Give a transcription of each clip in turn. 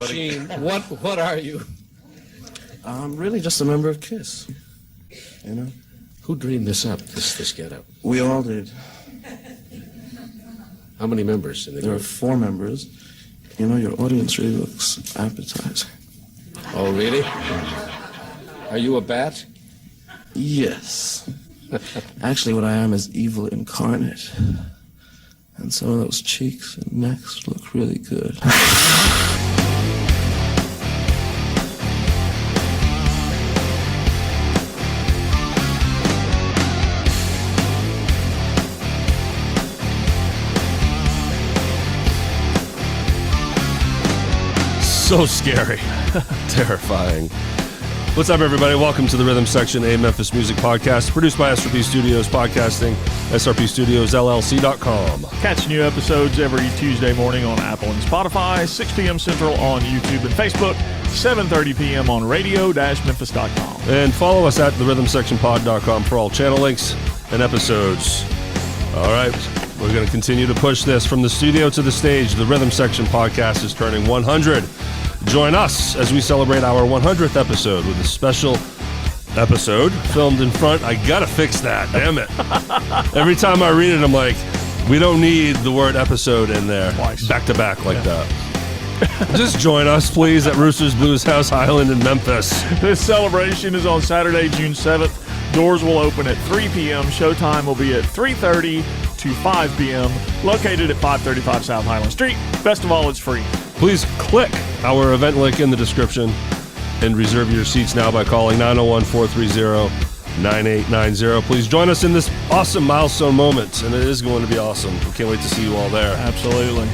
Gene, what are you? I'm really just a member of KISS. You know? Who dreamed this up, this getup? We all did. How many members in the There are group? 4 members. You know, your audience really looks appetizing. Oh, really? Are you a bat? Yes. Actually, what I am is evil incarnate. And some of those cheeks and necks look really good. So scary. Terrifying. What's up, everybody? Welcome to the Rhythm Section, a Memphis music podcast produced by SRP Studios Podcasting, srpstudiosllc.com. Catch new episodes every Tuesday morning on Apple and Spotify, 6 p.m. Central on YouTube and Facebook, 7:30 p.m. on radio-memphis.com. And follow us at therhythmsectionpod.com for all channel links and episodes. All right, we're going to continue to push this from the studio to the stage. The Rhythm Section podcast is turning 100. Join us as we celebrate our 100th episode with a special episode filmed in front. I gotta fix that, damn it. Every time I read it, I'm like, we don't need the word episode in there. Twice. Back to back like that. Just join us, please, at Rooster's Blues House, Highland in Memphis. This celebration is on Saturday, June 7th. Doors will open at 3 p.m. Showtime will be at 3:30 to 5 p.m. Located at 535 South Highland Street. Best of all, it's free. Please click our event link in the description and reserve your seats now by calling 901-430-9890. Please join us in this awesome milestone moment, and it is going to be awesome. We can't wait to see you all there. Absolutely.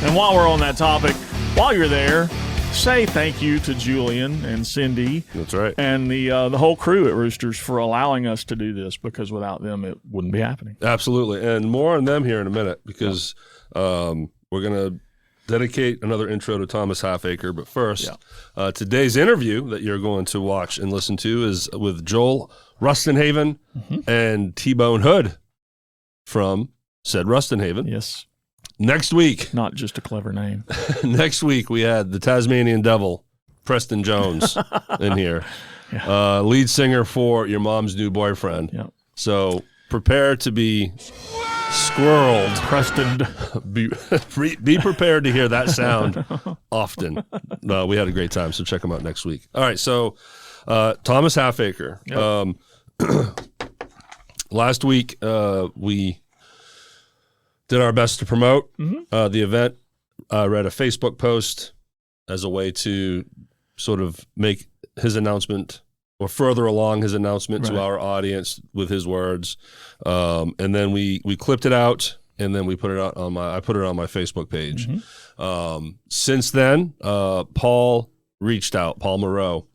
And while we're on that topic, while you're there, say thank you to Julian and Cindy. That's right. And the whole crew at Roosters for allowing us to do this, because without them, it wouldn't be happening. Absolutely. And more on them here in a minute, because we're going to dedicate another intro to Thomas Halfacre. But first, today's interview that you're going to watch and listen to is with Joel Rustenhaven and T-Bone Hood from said Rustenhaven. Yes. Next week. Not just a clever name. Next week, we had the Tasmanian Devil, Preston Jones, in here. Yeah. Lead singer for Your Mom's New Boyfriend. Yeah. So prepare to be squirreled. Preston. Be prepared to hear that sound often. We had a great time, so check them out next week. All right, so Thomas Halfacre. Yep. Last week, we did our best to promote the event. I read a Facebook post as a way to sort of make his announcement or further along his announcement to our audience with his words. And then we clipped it out, and then we put it out on I put it on my Facebook page. Since then, Paul reached out, Paul Moreau.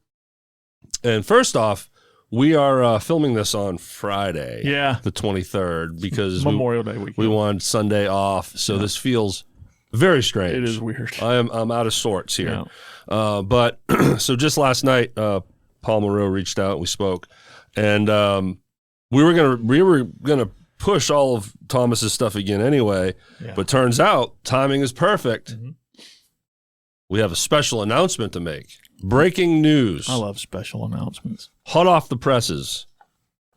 And first off, we are filming this on Friday, the 23rd, because Memorial Day weekend. We wanted Sunday off, so this feels very strange. It is weird. I'm out of sorts here. But so just last night, Paul Moreau reached out. We spoke, and we were gonna push all of Thomas's stuff again anyway. But turns out timing is perfect. We have a special announcement to make. Breaking news. I love special announcements. Hot off the presses.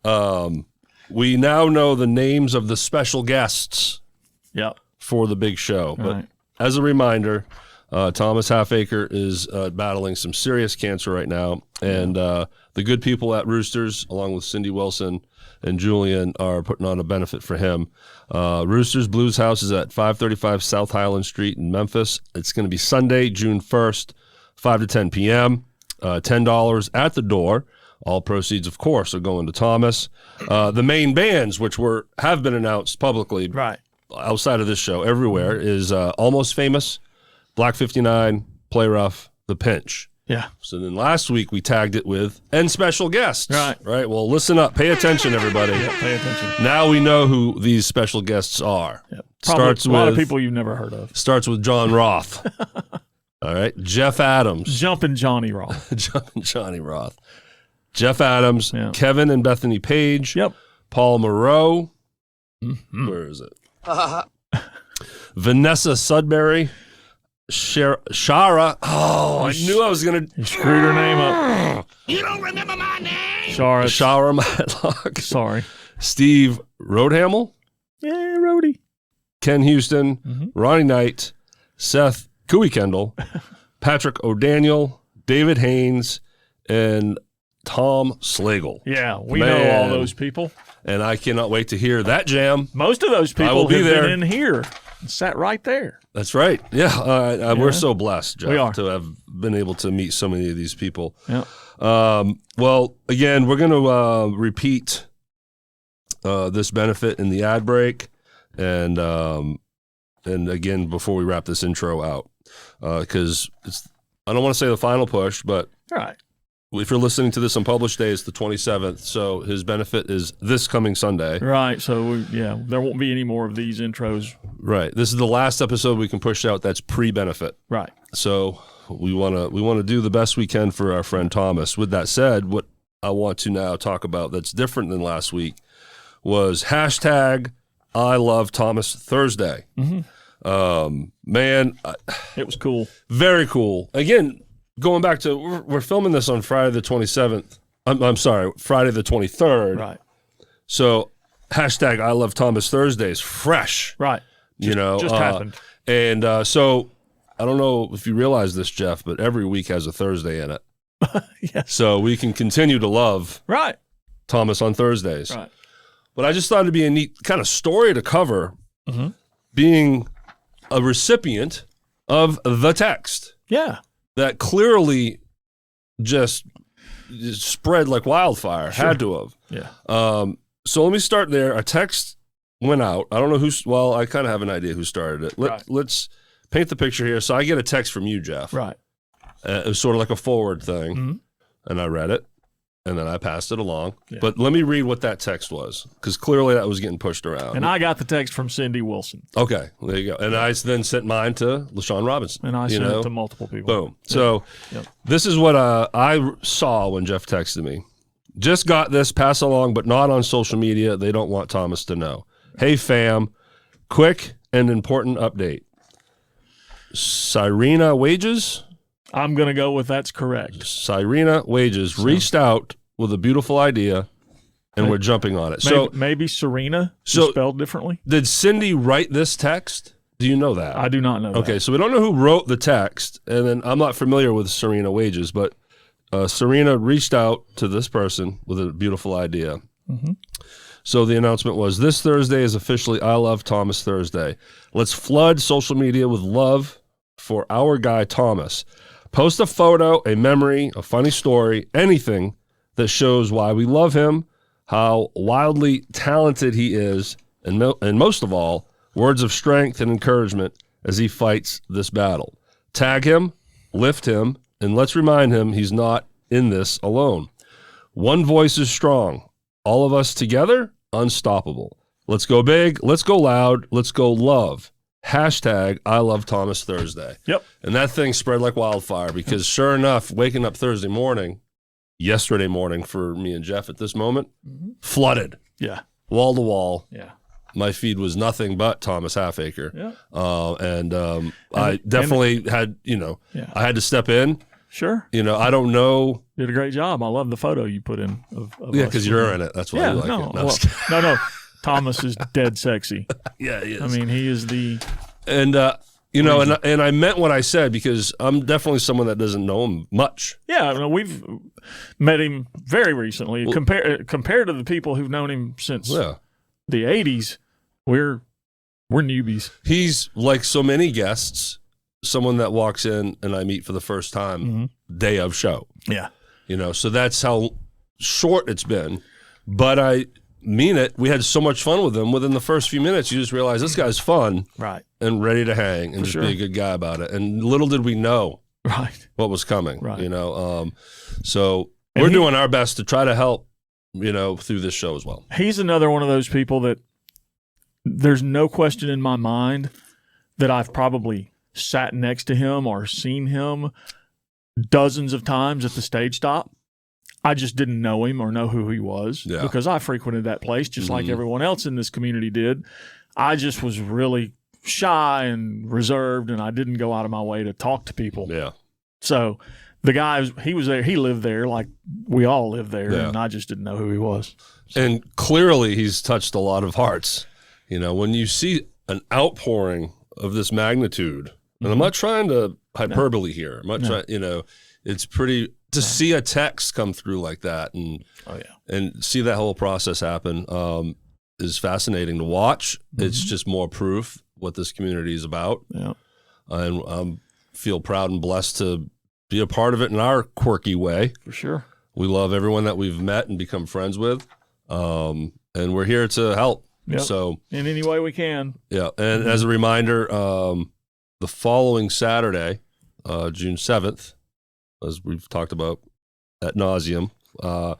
We now know the names of the special guests for the big show. But as a reminder, Thomas Halfacre is battling some serious cancer right now. And the good people at Roosters, along with Cindy Wilson and Julian, are putting on a benefit for him. Roosters Blues House is at 535 South Highland Street in Memphis. It's going to be Sunday, June 1st. 5 to 10 p.m., $10 at the door. All proceeds, of course, are going to Thomas. The main bands, which have been announced publicly outside of this show everywhere, is Almost Famous, Black 59, Play Rough, The Pinch. So then last week we tagged it with, and special guests. Right? Well, listen up. Pay attention, everybody. Pay attention. Now we know who these special guests are. Probably a lot of people you've never heard of. Starts with John Roth. All right, Jeff Adams. Jumpin' Johnny Roth. Jumpin' Johnny Roth. Jeff Adams, Kevin and Bethany Paige, Paul Moreau. Where is it? Vanessa Sudbury, Shara. Oh, I knew I was going to. You screwed her name up. You don't remember my name? Shara Matlock. Sorry. Steve Rhodehamel. Yeah, Rhodey. Ken Houston. Ronnie Knight. Seth Kuykendall. Patrick O'Daniel. David Haynes. And Tom Slagle. Yeah, we know all those people. And I cannot wait to hear that jam. Most of those people have been in here and sat right there. That's right. Yeah, we're so blessed, Jeff, we are. to have been able to meet so many of these people. Yeah. Well, again, we're going to repeat this benefit in the ad break, and again before we wrap this intro out, because I don't want to say the final push, but all right. If you're listening to this on published day, it's the 27th, so his benefit is this coming Sunday. Right, so there won't be any more of these intros. Right, this is the last episode we can push out that's pre-benefit. Right. So we want to do the best we can for our friend Thomas. With that said, what I want to now talk about that's different than last week was hashtag I Love Thomas Thursday. Man, it was cool. Very cool. Again, going back to, we're filming this on Friday the 27th. I'm sorry, Friday the 23rd. Right. So hashtag I Love Thomas Thursday is fresh. Right. Just happened. And so I don't know if you realize this, Jeff, but every week has a Thursday in it. Yes. So we can continue to love Thomas on Thursdays. Right. But I just thought it'd be a neat kind of story to cover, being a recipient of the text. Yeah. That clearly just spread like wildfire. Sure. Had to have. Yeah. So let me start there. A text went out. I don't know well, I kind of have an idea who started it. Let's paint the picture here. So I get a text from you, Jeff. Right. It was sort of like a forward thing. And I read it, and then I passed it along. Yeah. But let me read what that text was, because clearly that was getting pushed around. And I got the text from Cindy Wilson. Okay, there you go. And I then sent mine to LaShawn Robinson. And I sent it to multiple people. Boom. So this is what I saw when Jeff texted me. Just got this, pass along, but not on social media. They don't want Thomas to know. Hey, fam, quick and important update. Cyrena Wages? I'm going to go with that's correct. Cyrena Wages reached out with a beautiful idea, and we're jumping on it. Maybe Serena spelled differently? Did Cindy write this text? Do you know that? I do not know that. Okay, so we don't know who wrote the text, and then I'm not familiar with Cyrena Wages, but Serena reached out to this person with a beautiful idea. So the announcement was, this Thursday is officially I Love Thomas Thursday. Let's flood social media with love for our guy Thomas. Post a photo, a memory, a funny story, anything that shows why we love him, how wildly talented he is, and most of all, words of strength and encouragement as he fights this battle. Tag him, lift him, and let's remind him he's not in this alone. One voice is strong. All of us together, unstoppable. Let's go big, let's go loud, let's go love. Hashtag I Love Thomas Thursday. Yep. And that thing spread like wildfire, because sure enough, waking up yesterday morning for me and Jeff at this moment, flooded. Yeah. Wall to wall. Yeah. My feed was nothing but Thomas Halfacre. Yeah. I definitely had, I had to step in. Sure. I don't know. Did a great job. I love the photo you put in of because you're in it. That's why I like it. No. Thomas is dead sexy. Yeah, he is. I mean, he is the... And, and I meant what I said, because I'm definitely someone that doesn't know him much. Yeah, we've met him very recently. Well, compared to the people who've known him since the 80s, we're newbies. He's like so many guests, someone that walks in and I meet for the first time day of show. Yeah. So that's how short it's been. But I mean it. We had so much fun with him. Within the first few minutes, you just realize this guy's fun, right, and ready to hang, and be a good guy about it. And little did we know, what was coming. Right. So we're doing our best to try to help, through this show as well. He's another one of those people that there's no question in my mind that I've probably sat next to him or seen him dozens of times at the stage stop. I just didn't know him or know who he was because I frequented that place just like everyone else in this community did. I just was really shy and reserved, and I didn't go out of my way to talk to people. Yeah. So the guy, he was there. He lived there like we all live there, Yeah. and I just didn't know who he was. And clearly he's touched a lot of hearts. You know, when you see an outpouring of this magnitude, and I'm not trying to hyperbole here. I'm not trying, you know, it's pretty to see a text come through like that and and see that whole process happen is fascinating to watch. It's just more proof what this community is about. Yeah. And feel proud and blessed to be a part of it in our quirky way. For sure. We love everyone that we've met and become friends with. And we're here to help. Yep. So in any way we can. Yeah. And as a reminder, the following Saturday, June 7th, as we've talked about ad nauseum, our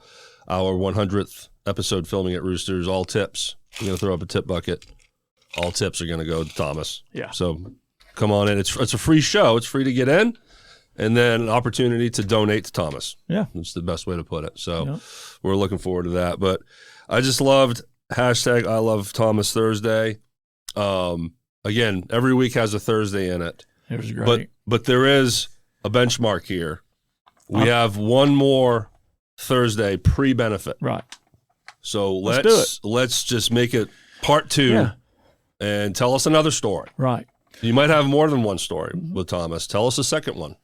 100th episode filming at Rooster's, all tips. We're going to throw up a tip bucket. All tips are going to go to Thomas. Yeah. So come on in. It's a free show. It's free to get in. And then an opportunity to donate to Thomas. Yeah. That's the best way to put it. So we're looking forward to that. But I just loved hashtag I love Thomas Thursday. Again, every week has a Thursday in it. It was great. But there is a benchmark here. We have one more Thursday pre-benefit. Right. So let's just make it part 2 and tell us another story. Right. You might have more than one story with Thomas. Tell us a second one.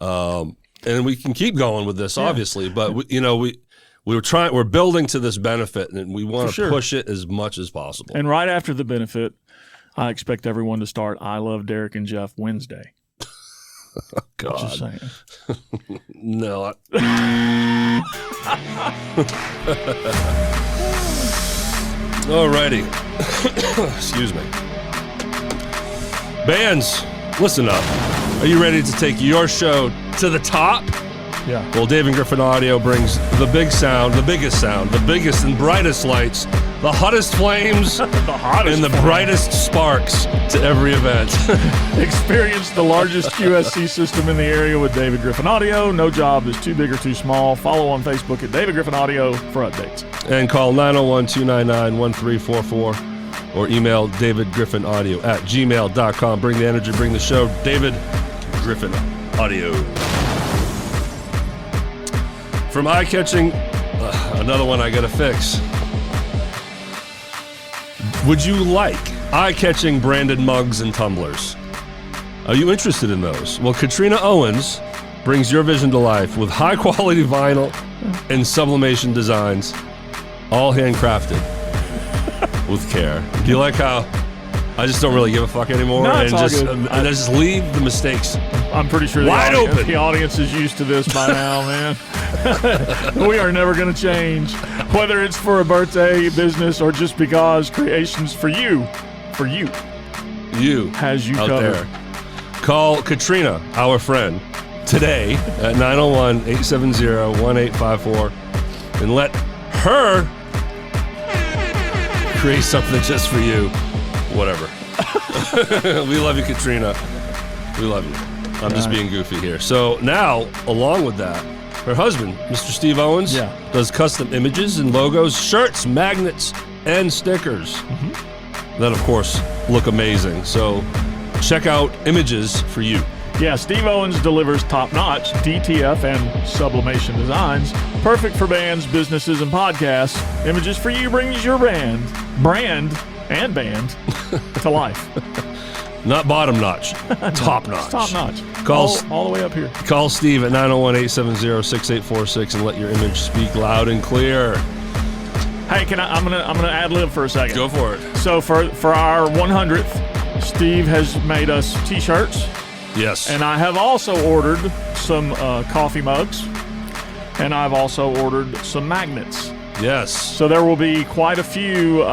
And we can keep going with this, obviously, but we're building to this benefit, and we want to push it as much as possible. And right after the benefit, I expect everyone to start I Love Derrick and Jeff Wednesday. God. Just saying. No. Alrighty. Excuse me. Bands, listen up. Are you ready to take your show to the top? Yeah. Well, Dave and Griffin Audio brings the big sound, the biggest and brightest lights, the hottest flames, the brightest sparks to every event. Experience the largest QSC system in the area with David Griffin Audio. No job is too big or too small. Follow on Facebook at David Griffin Audio for updates. And call 901-299-1344 or email davidgriffinaudio@gmail.com. Bring the energy, bring the show. David Griffin Audio. From eye-catching, another one I gotta fix. Would you like eye-catching branded mugs and tumblers? Are you interested in those? Well, Katrina Owens brings your vision to life with high-quality vinyl and sublimation designs, all handcrafted with care. Do you like how I just don't really give a fuck anymore? No, it's all good. I just leave the mistakes I'm pretty sure wide open. The audience is used to this by now, man. We are never going to change, whether it's for a birthday, business, or just because creations for you, has you out covered. there. Call Katrina, our friend, today at 901-870-1854 and let her create something just for you. Whatever. We love you, Katrina. We love you. I'm just being goofy here. So now, along with that, her husband, Mr. Steve Owens, does custom images and logos, shirts, magnets, and stickers that, of course, look amazing. So check out Images for You. Yeah, Steve Owens delivers top-notch DTF and sublimation designs, perfect for bands, businesses, and podcasts. Images for You brings your brand to life. Not bottom notch, top notch. Top notch. Call all the way up here. Call Steve at 901-870-6846 and let your image speak loud and clear. Hey, I'm gonna ad lib for a second. Go for it. So for our 100th, Steve has made us T-shirts. Yes. And I have also ordered some coffee mugs, and I've also ordered some magnets. Yes. So there will be quite a few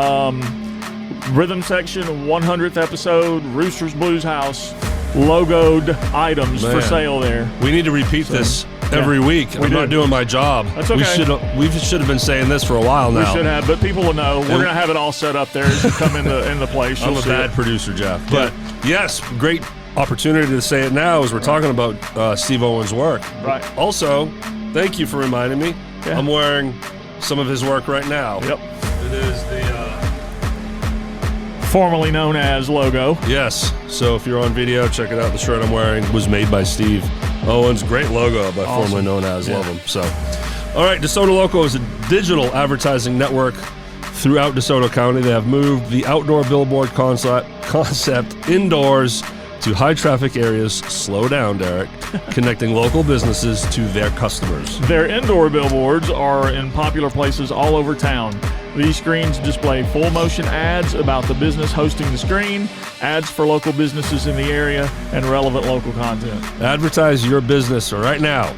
Rhythm Section 100th episode Rooster's Blues House logoed items for sale there. We need to repeat this every week. I'm not doing my job. That's okay. We should have been saying this for a while now. We should have, but people will know. We're going to have it all set up there as you come in the place. I'm a bad producer, Jeff. But yes, great opportunity to say it now as we're talking about Steve Owens' work. Right. Also, thank you for reminding me. Yeah. I'm wearing some of his work right now. Yep. It is the formerly known as logo. Yes. So if you're on video, check it out. The shirt I'm wearing was made by Steve Owens. Great logo by formerly known as. Love him. So, all right. DeSoto Local is a digital advertising network throughout DeSoto County. They have moved the outdoor billboard concept indoors to high traffic areas. Slow down, Derek. Connecting local businesses to their customers. Their indoor billboards are in popular places all over town. These screens display full motion ads about the business hosting the screen, ads for local businesses in the area, and relevant local content. Advertise your business right now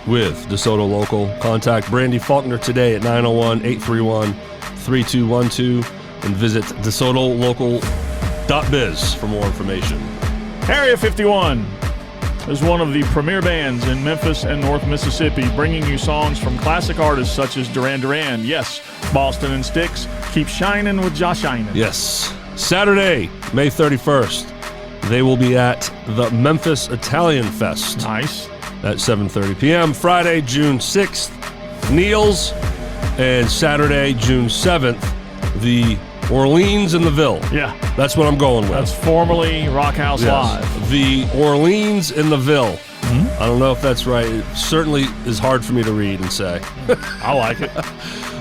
with DeSoto Local. Contact Brandy Faulkner today at 901-831-3212 and visit DeSotoLocal.biz for more information. Area 51 is one of the premier bands in Memphis and North Mississippi, bringing you songs from classic artists such as Duran Duran, yes, Boston and Styx, Keep Shining with Josh Shining. Yes. Saturday, May 31st, they will be at the Memphis Italian Fest. Nice. At 7:30 p.m. Friday, June 6th, Neil's, and Saturday, June 7th, the Orleans in the Ville. Yeah. That's what I'm going with. That's formerly Rock House Live. The Orleans in the Ville. Mm-hmm. I don't know if that's right. It certainly is hard for me to read and say. I like it.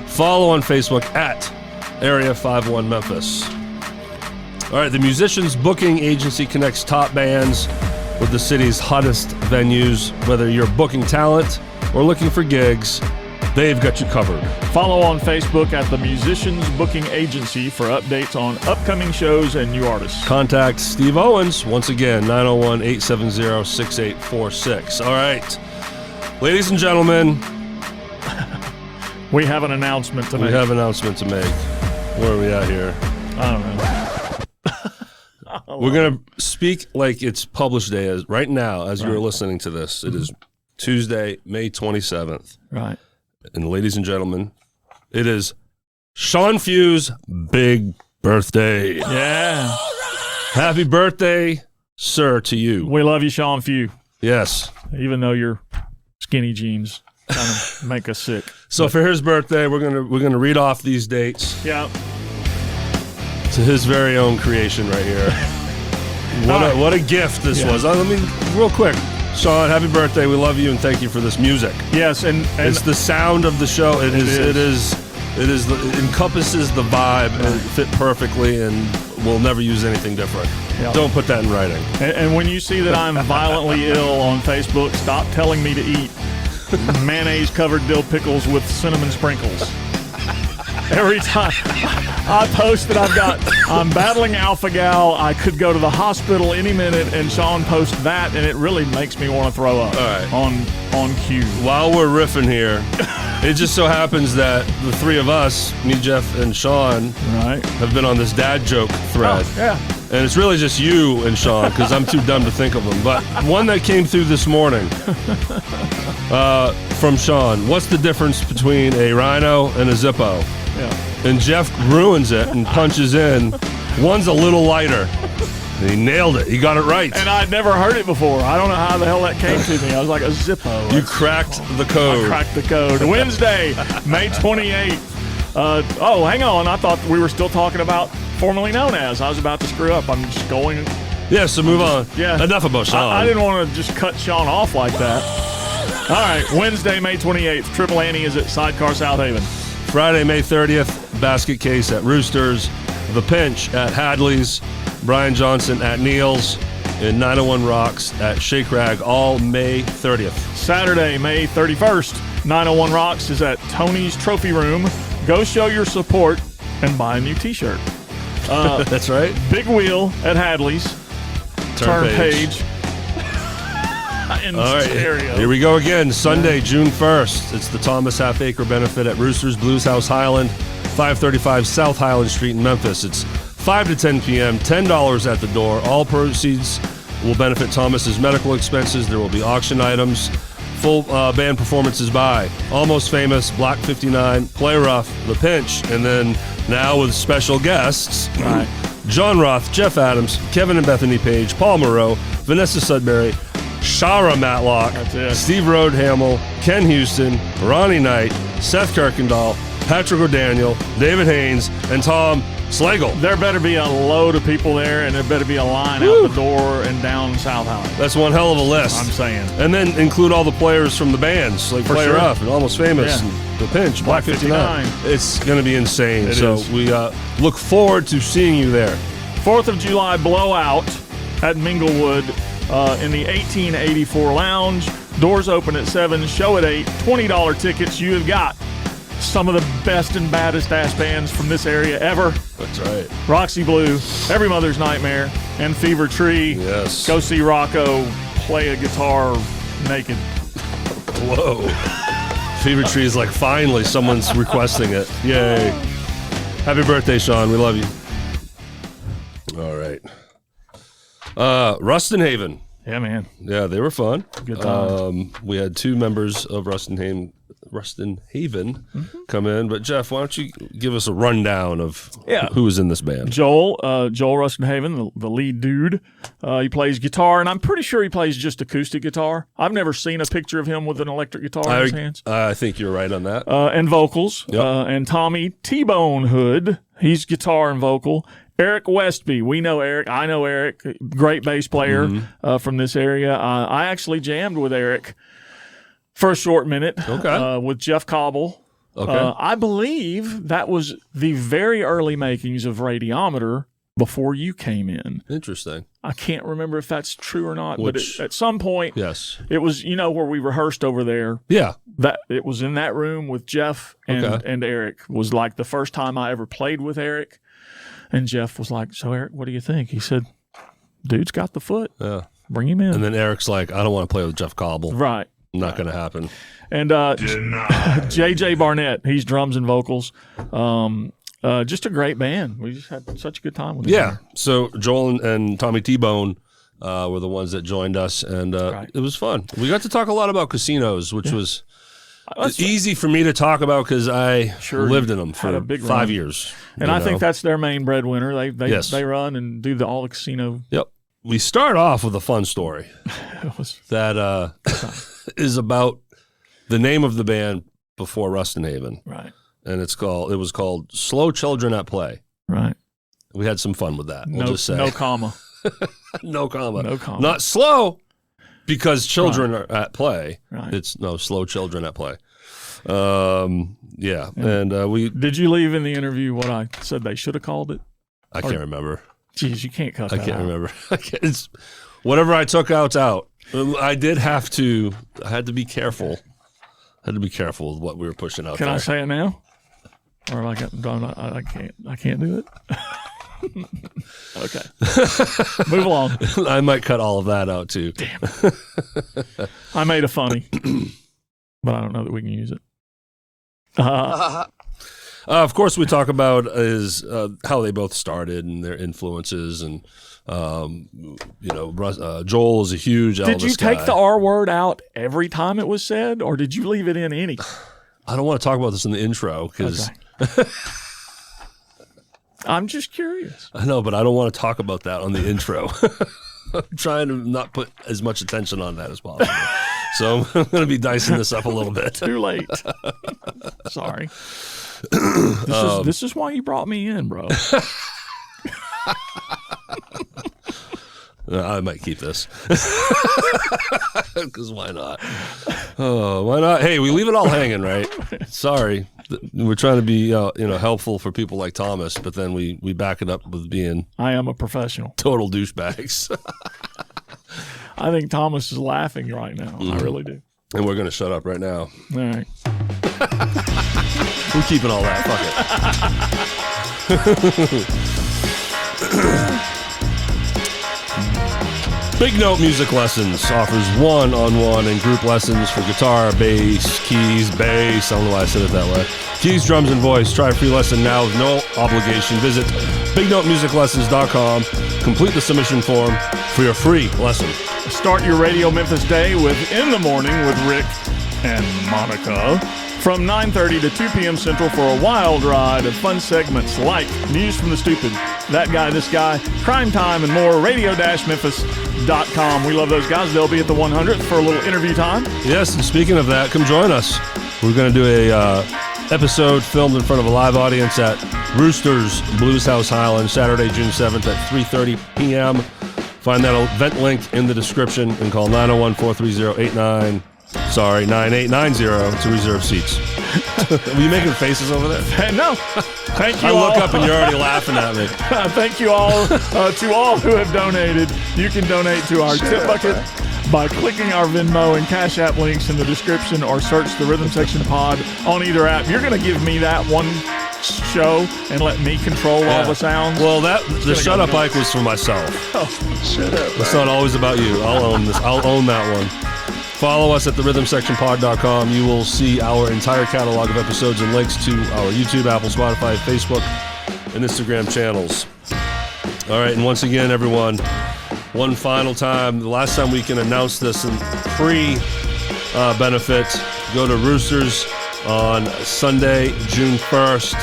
Follow on Facebook at Area 51 Memphis. All right, the Musicians Booking Agency connects top bands with the city's hottest venues. Whether you're booking talent or looking for gigs, they've got you covered. Follow on Facebook at the Musicians Booking Agency for updates on upcoming shows and new artists. Contact Steve Owens, once again, 901-870-6846. All right, ladies and gentlemen. We have an announcement to make. We have an announcement to make. Where are we at here? I don't know. We're going to speak like it's published day right now as you're listening to this. It is Tuesday, May 27th. Right. And ladies and gentlemen, it is Sean Few's big birthday. Yeah. Happy birthday, sir, to you. We love you, Sean Few. Yes. Even though your skinny jeans kind of make us sick. So for his birthday, we're gonna read off these dates. Yeah. To his very own creation right here. What a gift this was. Let me real quick. Sean, happy birthday. We love you and thank you for this music. Yes, and it's the sound of the show. It encompasses the vibe and fit perfectly, and we'll never use anything different. Yep. Don't put that in writing. And when you see that I'm violently ill on Facebook, stop telling me to eat mayonnaise covered dill pickles with cinnamon sprinkles. Every time I post that I'm battling alpha-gal, I could go to the hospital any minute, and Sean posts that, and it really makes me want to throw up. All right. On cue. While we're riffing here, it just so happens that the three of us, me, Jeff, and Sean, have been on this dad joke thread. Oh, yeah. And it's really just you and Sean, because I'm too dumb to think of them. But one that came through this morning from Sean, what's the difference between a rhino and a Zippo? Yeah. And Jeff ruins it and punches in. One's a little lighter. And he nailed it. He got it right. And I'd never heard it before. I don't know how the hell that came to me. I was like, a Zippo. You cracked the code. I cracked the code. Wednesday, May 28th. Hang on. I thought we were still talking about formerly known as. I was about to screw up. I'm just going. Yeah, so move on. Yeah. Enough about Sean. I didn't want to just cut Sean off like that. All right, Wednesday, May 28th. Triple Annie is at Sidecar South Haven. Friday, May 30th, Basket Case at Roosters, The Pinch at Hadley's, Brian Johnson at Neil's, and 901 Rocks at Shake Rag, all May 30th. Saturday, May 31st, 901 Rocks is at Tony's Trophy Room. Go show your support and buy a new T-shirt. That's right. Big Wheel at Hadley's. Turn page. All right, here we go again. Sunday, June 1st. It's the Thomas Halfacre benefit at Rooster's Blues House Highland, 535 South Highland Street in Memphis. It's 5 to 10 p.m., $10 at the door. All proceeds will benefit Thomas's medical expenses. There will be auction items, full band performances by Almost Famous, Block 59, Play Rough, The Pinch, and then now with special guests, John Roth, Jeff Adams, Kevin and Bethany Paige, Paul Moreau, Vanessa Sudbury, Shara Matlock, Steve Rhodehamel, Ken Houston, Ronnie Knight, Seth Kuykendall, Patrick O'Daniel, David Haynes, and Tom Slagle. There better be a load of people there, and there better be a line out the door and down South Highland. That's one hell of a list. I'm saying. And then include all the players from the bands, like Player sure. Up and Almost Famous and The Pinch, Black 59. It's going to be insane. We look forward to seeing you there. 4th of July blowout at Minglewood in the 1884 Lounge. Doors open at 7, show at 8, $20 tickets. You have got some of the best and baddest ass bands from this area ever. That's right. Roxy Blue, Every Mother's Nightmare, and Fever Tree. Yes. Go see Rocco play a guitar naked. Whoa. Fever Tree is like, finally someone's requesting it. Yay. Happy birthday, Sean. We love you. All right. Rustenhaven. Yeah, man. Yeah, they were fun. Good time. We had 2 members of Rustenhaven come in. But Jeff, why don't you give us a rundown of who was in this band? Joel Rustenhaven, the lead dude. He plays guitar, and I'm pretty sure he plays just acoustic guitar. I've never seen a picture of him with an electric guitar in his hands. I think you're right on that. And vocals. Yep. And Tommy T-Bone Hood, he's guitar and vocal. Eric Westpy, we know Eric. I know Eric, great bass player from this area. I actually jammed with Eric for a short minute with Jeff Cobble. Okay. I believe that was the very early makings of Radiometer before you came in. Interesting. I can't remember if that's true or not, but at some point, yes, it was, where we rehearsed over there. Yeah. That it was in that room with Jeff and Eric. Was like the first time I ever played with Eric. And Jeff was like, "So Eric, what do you think?" He said, "Dude's got the foot. Yeah, bring him in." And then Eric's like, "I don't want to play with Jeff Cobble. Right, not going to happen." And JJ Barnett, he's drums and vocals. Just a great band. We just had such a good time with them. Yeah. So Joel and Tommy T-Bone were the ones that joined us, and it was fun. We got to talk a lot about casinos, which was easy for me to talk about because I lived in them for 5 years. And I think that's their main breadwinner. They run and do all the casino. Yep. We start off with a fun story that is about the name of the band before Rustenhaven. Right. And it was called Slow Children at Play. Right. We had some fun with that. We'll just say. No comma. No comma. No comma. Not slow because children are at play. Right. It's slow children at play. Yeah. And we. Did you leave in the interview what I said they should have called it? I can't remember. Geez, you can't cut that out. I can't remember. It's whatever I took out's out. I had to be careful. I had to be careful with what we were pushing out. Can there. I say it now? Or I can't do it. Okay. Move along. I might cut all of that out too. Damn it. I made a funny, but I don't know that we can use it. Of course, we talk about is how they both started and their influences, and Joel is a huge Elvis Did you take guy. the R word out every time it was said, or did you leave it in any? I don't want to talk about this in the intro because I'm just curious. I know, but I don't want to talk about that on the intro. I'm trying to not put as much attention on that as possible. So I'm going to be dicing this up a little bit. Too late. Sorry. This is why you brought me in, bro. I might keep this. Because why not? Oh, why not? Hey, we leave it all hanging, right? Sorry. We're trying to be helpful for people like Thomas, but then we back it up with being I am a professional. Total douchebags. I think Thomas is laughing right now. I really do. And we're going to shut up right now. All right. We're keeping all that. Fuck it. Big Note Music Lessons offers one-on-one and group lessons for guitar, bass, keys, bass. I don't know why I said it that way. Keys, drums, and voice. Try a free lesson now with no obligation. Visit BigNoteMusicLessons.com. Complete the submission form for your free lesson. Start your Radio Memphis day with In the Morning with Rick and Monica from 9:30 to 2 p.m. Central for a wild ride of fun segments like News from the Stupid, That Guy, This Guy, Crime Time, and more. Radio-Memphis.com. We love those guys. They'll be at the 100th for a little interview time. Yes, and speaking of that, come join us. We're going to do a episode filmed in front of a live audience at Rooster's Blues House Highland, Saturday, June 7th at 3:30 p.m. Find that event link in the description and call 901-430-9890 to reserve seats. Were you making faces over there? No. Thank you I all. look up and you're already laughing at me. Thank you all to all who have donated. You can donate to our tip bucket by clicking our Venmo and Cash App links in the description, or search the Rhythm Section Pod on either app. You're going to give me that one show and let me control all the sounds. Well, the Shut Up Ike was for myself. Oh, shut up. It's not always about you. I'll own this. I'll own that one. Follow us at therhythmsectionpod.com. You will see our entire catalog of episodes and links to our YouTube, Apple, Spotify, Facebook, and Instagram channels. All right, and once again, everyone, one final time, the last time we can announce this in pre-benefit, go to Roosters on Sunday, June 1st,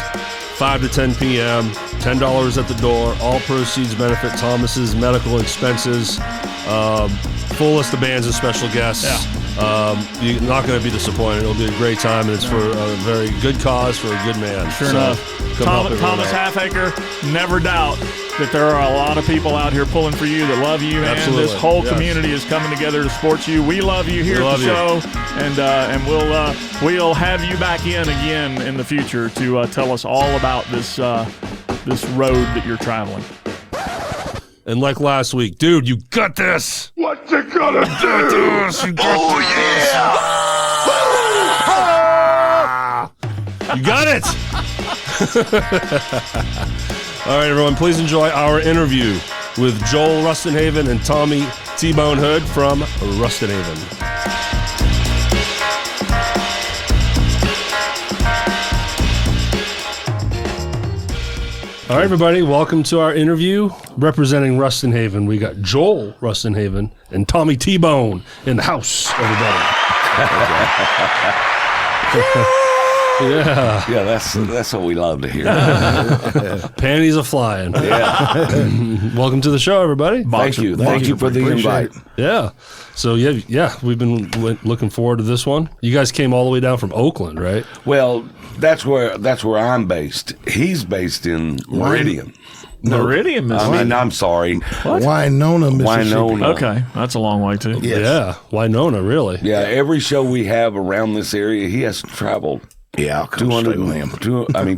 5 to 10 p.m., $10 at the door. All proceeds benefit Thomas's medical expenses. Full list of bands and special guests. Yeah. You're not going to be disappointed. It'll be a great time, and it's for a very good cause for a good man. Sure enough. Thomas Halfacre, never doubt that there are a lot of people out here pulling for you that love you, Absolutely. and this whole community is coming together to support you. We love you here at the show, and we'll have you back in the future to tell us all about this road that you're traveling. And like last week, dude, you got this. What you gonna do? You got it. All right, everyone, please enjoy our interview with Joel Rustenhaven and Tommy T-Bone Hood from Rustenhaven. All right, everybody, welcome to our interview. Representing Rustenhaven, we got Joel Rustenhaven and Tommy T-Bone in the house, everybody. Yeah, that's what we love to hear. Panties are flying. Yeah. Welcome to the show, everybody. Thank you for the invite. Yeah. So, we've been looking forward to this one. You guys came all the way down from Oakland, right? Well, that's where I'm based. He's based in Meridian. Meridian, Mississippi. I'm sorry. What? Winona, Mississippi. Winona. Okay, that's a long way too. Yes. Yeah. Winona, really? Yeah, every show we have around this area, he has to travel. Yeah, I'll come stay with him.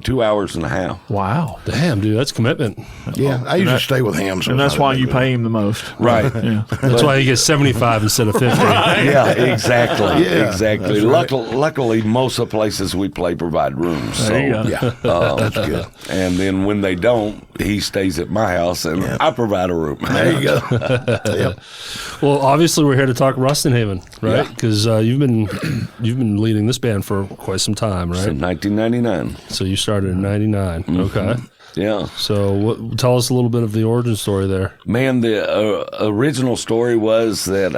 2 hours and a half. Wow. Damn, dude, that's commitment. Yeah, I usually stay with him. So And that's why you pay him the most. Right. Yeah. That's why you get 75 instead of 50. Yeah, exactly. Yeah, exactly. that's right. Luckily, most of the places we play provide rooms. There you go. Yeah, that's good. And then when they don't, he stays at my house, and I provide a room. There you go. Yep. Well, obviously, we're here to talk Rustenhaven, right? Because you've been leading this band for quite some time, right? Since 1999. So you started in '99. Okay. Yeah. So tell us a little bit of the origin story there. Man, the original story was that,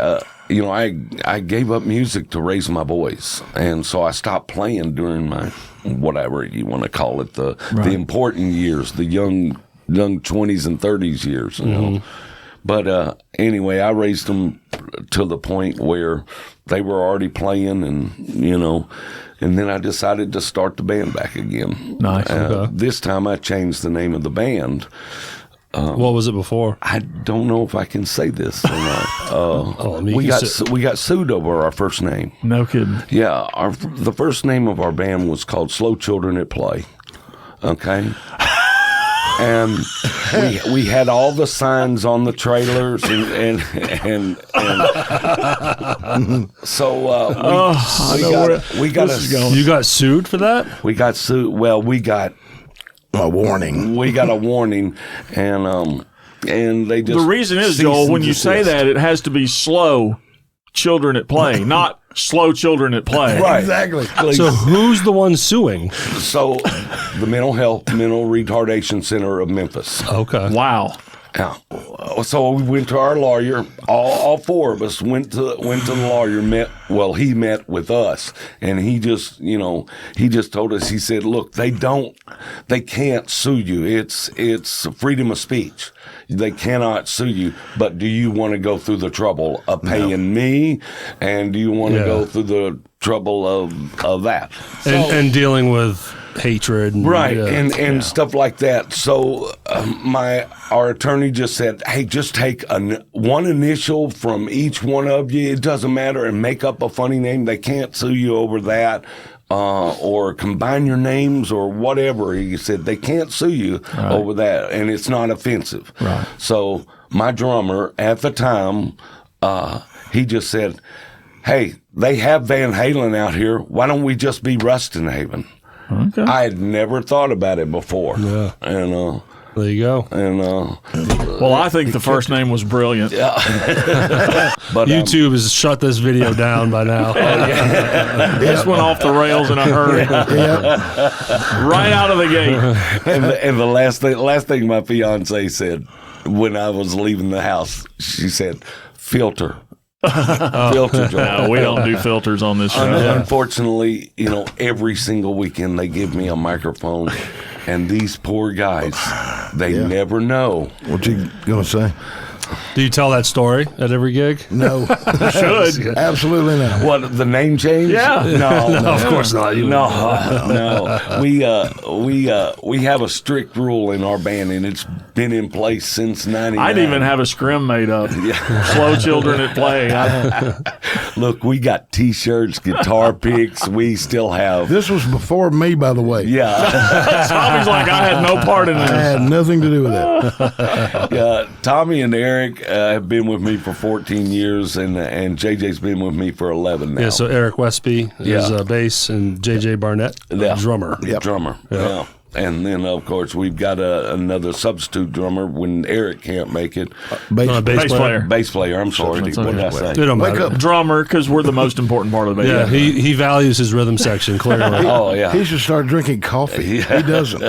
I gave up music to raise my boys. And so I stopped playing during my, whatever you want to call it, the important years, the young 20s and 30s years, you know. But anyway, I raised them to the point where they were already playing, and and then I decided to start the band back again. Nice. This time I changed the name of the band. What was it before? I don't know if I can say this or not. We got sued over our first name. No kidding. Yeah, the first name of our band was called Slow Children at Play. Okay. And we had all the signs on the trailers, and so we got You got sued for that? we got sued. Well, we got A warning. we got a warning, and they just The reason is, cease Joel, and when you say desist. that, it has to be slow children at play, not slow children at play. Right. Exactly. So who's the one suing? So the mental retardation center of Memphis. Okay. Wow. Yeah. So we went to our lawyer. All four of us went to the lawyer. He met with us, and he just told us. He said, "Look, they can't sue you. It's freedom of speech. They cannot sue you. But do you want to go through the trouble of paying me, and do you want to go through the trouble of that And dealing with hatred, and, right, and stuff like that. So our attorney just said, "Hey, just take one initial from each one of you. It doesn't matter, and make up a funny name. They can't sue you over that." Or combine your names or whatever. He said they can't sue you over that, and it's not offensive. Right. So my drummer at the time, he just said, "Hey, they have Van Halen out here. Why don't we just be Rustenhaven?" Okay. I had never thought about it before. Yeah. And there you go. And well, I think the first name was brilliant. yeah. But YouTube has shut this video down by now. This went off the rails in a hurry. Right out of the gate. and the last thing my fiance said when I was leaving the house, she said, "Filter." Filter job. No, we don't do filters on this show. Unfortunately, every single weekend they give me a microphone, and these poor guys, they never know. What you gonna say? Do you tell that story at every gig? No. Should. Absolutely not. What, the name change? Yeah. No, Of course not. no. We have a strict rule in our band, and it's been in place since '99. I'd even have a scrim made up. Slow children at play. Look, we got T-shirts, guitar picks. We still have. This was before me, by the way. Yeah. Tommy's like, I had no part in I this. had nothing to do with that. Tommy and Eric have been with me for 14 years, and JJ's been with me for 11 now. Yeah, so Eric Westpy is bass, and JJ Barnett, drummer. Drummer. Yeah. And then, of course, we've got another substitute drummer when Eric can't make it. Bass player. Bass player, I'm sorry. What did I say? It don't Wake matter. up. Drummer, because we're the most important part of the band. Yeah, he values his rhythm section, clearly. Oh, yeah. He should start drinking coffee. He doesn't.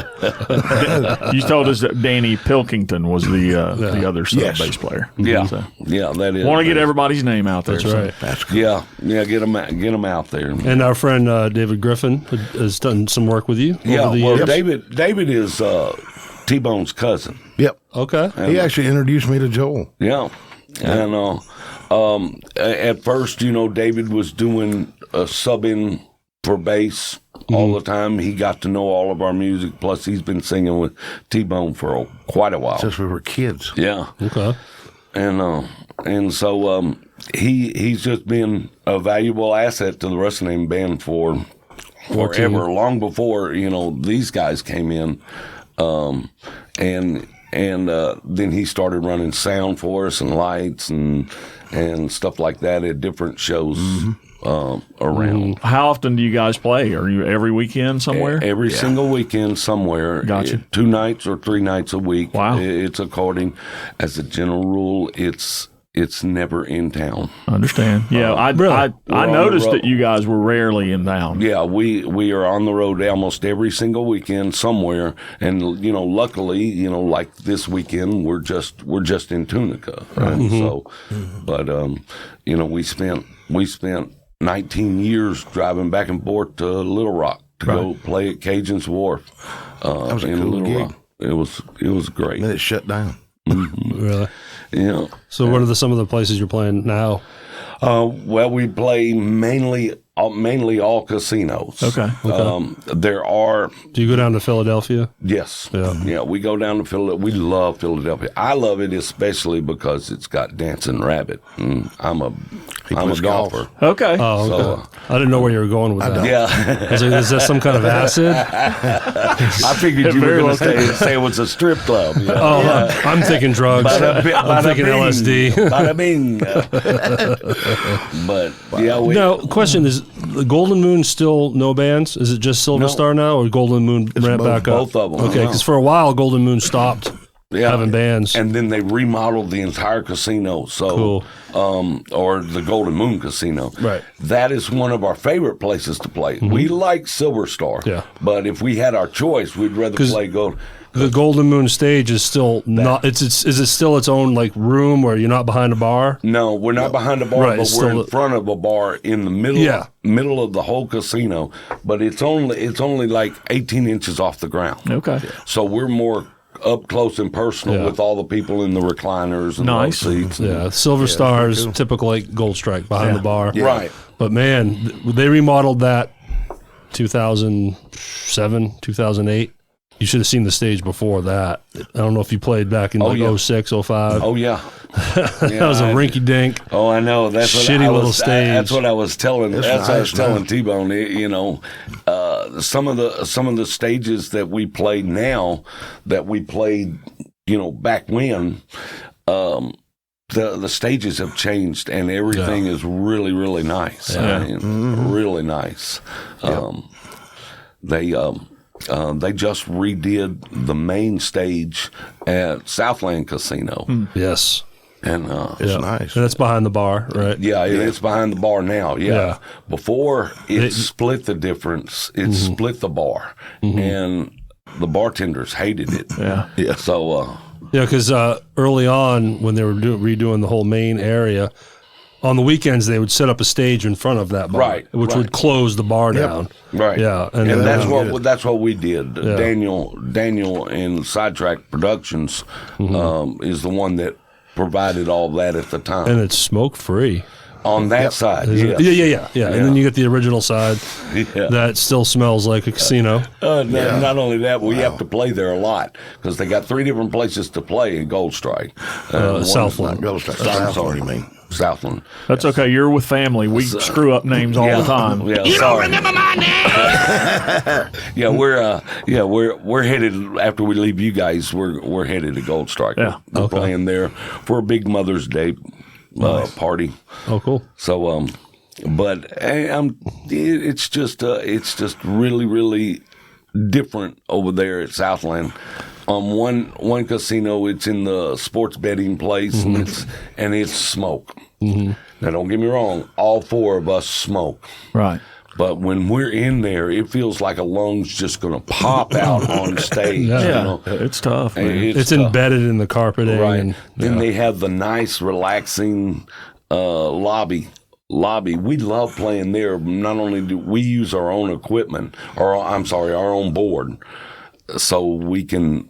You told us that Danny Pilkington was the other Yes. bass player. Yeah. So, Yeah, that is. want to get everybody's name out there. That's right. That's good. Yeah, get them out there. And our friend David Griffin has done some work with you Yeah, over the well, years. David is T-Bone's cousin. Yep. Okay. He actually introduced me to Joel. Yeah. And at first, David was doing subbing for bass all the time. He got to know all of our music. Plus, he's been singing with T-Bone for quite a while. Since we were kids. Yeah. Okay. And so he's just been a valuable asset to the Rustenhaven band for forever, long before these guys came in, and then he started running sound for us and lights and stuff like that at different shows around. How often do you guys play? Are you every weekend somewhere? Every single weekend somewhere. Gotcha. 2 nights or 3 nights a week. Wow. It's according, as a general rule, it's never in town. Understand? Yeah, I on the noticed road. that you guys were rarely in town. Yeah, we are on the road almost every single weekend somewhere, and luckily, like this weekend, we're just in Tunica, right? So, but we spent 19 years driving back and forth to Little Rock to go play at Cajun's Wharf. That was a in cool Little gig. Rock. It was great. Then it shut down. Really? Yeah. So what are some of the places you're playing now? Well, we play mainly all casinos. Okay. There are. Do you go down to Philadelphia? Yes. Yeah. We go down to Philadelphia. We love Philadelphia. I love it especially because it's got Dancing Rabbit. And I'm a plays golfer. Okay. Oh, okay. So, I didn't know where you were going with that. Yeah. I was like, is that some kind of acid? I figured you were Very going to well say it was a strip club. Oh, I'm thinking drugs. I'm thinking LSD. Bada bing. But, yeah. Now, question is, the Golden Moon still no bands? Is it just Silver No. Star now, or Golden Moon ramped back up? both of them. Okay, because for a while, Golden Moon stopped having bands. And then they remodeled the entire casino. So, or the Golden Moon Casino. Right. That is one of our favorite places to play. We like Silver Star. Yeah. But if we had our choice, we'd rather play Gold. The Golden Moon stage is still not. Is it still its own like room where you're not behind a bar? No, we're not behind a bar, Right, but it's we're still in front of a bar in the middle of the whole casino. But it's only like 18 inches off the ground. Okay. So we're more up close and personal with all the people in the recliners and Nice. those seats. Yeah, Silver Star's typical like Gold Strike behind the bar. Right. But man, they remodeled that 2007, 2008. You should have seen the stage before that. I don't know if you played back in 06, 05. Oh yeah, That was a rinky dink. Oh, I know. That's what shitty I little was, stage. That's what I was telling. That's what I was nice, telling T-Bone. You know, some of the stages that we play now, that we played, you know, back when. The stages have changed and everything is really, really nice. Yeah. I mean, really nice. They just redid the main stage at Southland Casino. Yes. And It's nice. And that's behind the bar, right? yeah, it's behind the bar now. Yeah. Yeah. Before it split the difference. It split the bar, and the bartenders hated it. Yeah. Yeah. So Yeah, because early on, when they were redoing the whole main area, on the weekends they would set up a stage in front of that bar, Right, which right. would close the bar down. right, Yeah, and then, that's what we did. Daniel in Sidetrack Productions is the one that provided all that at the time. and it's smoke free. On that side, Yeah. yes. Yeah. And then you get the original side Yeah. that still smells like a casino. Not only that, we have to play there a lot because they got 3 different places to play in Gold Strike. Southland. Goes to I'm Southland, sorry. you mean? Southland. That's okay. You're with family. We screw up names all the time. Yeah, sorry. We're headed after we leave you guys. We're headed to Gold Strike. Yeah. We're playing there for a big Mother's Day party. Oh, cool. So, but it's just really, really different over there at Southland. One casino, it's in the sports betting place, and it's smoke. Now, don't get me wrong, all 4 of us smoke. Right. But when we're in there, it feels like a lung's just going to pop out on stage. Yeah. You Yeah. know? It's tough, man. It's tough. embedded in the carpeting. Right. And, Then they have the nice, relaxing lobby. We love playing there. Not only do we use our own equipment, our own board, so we can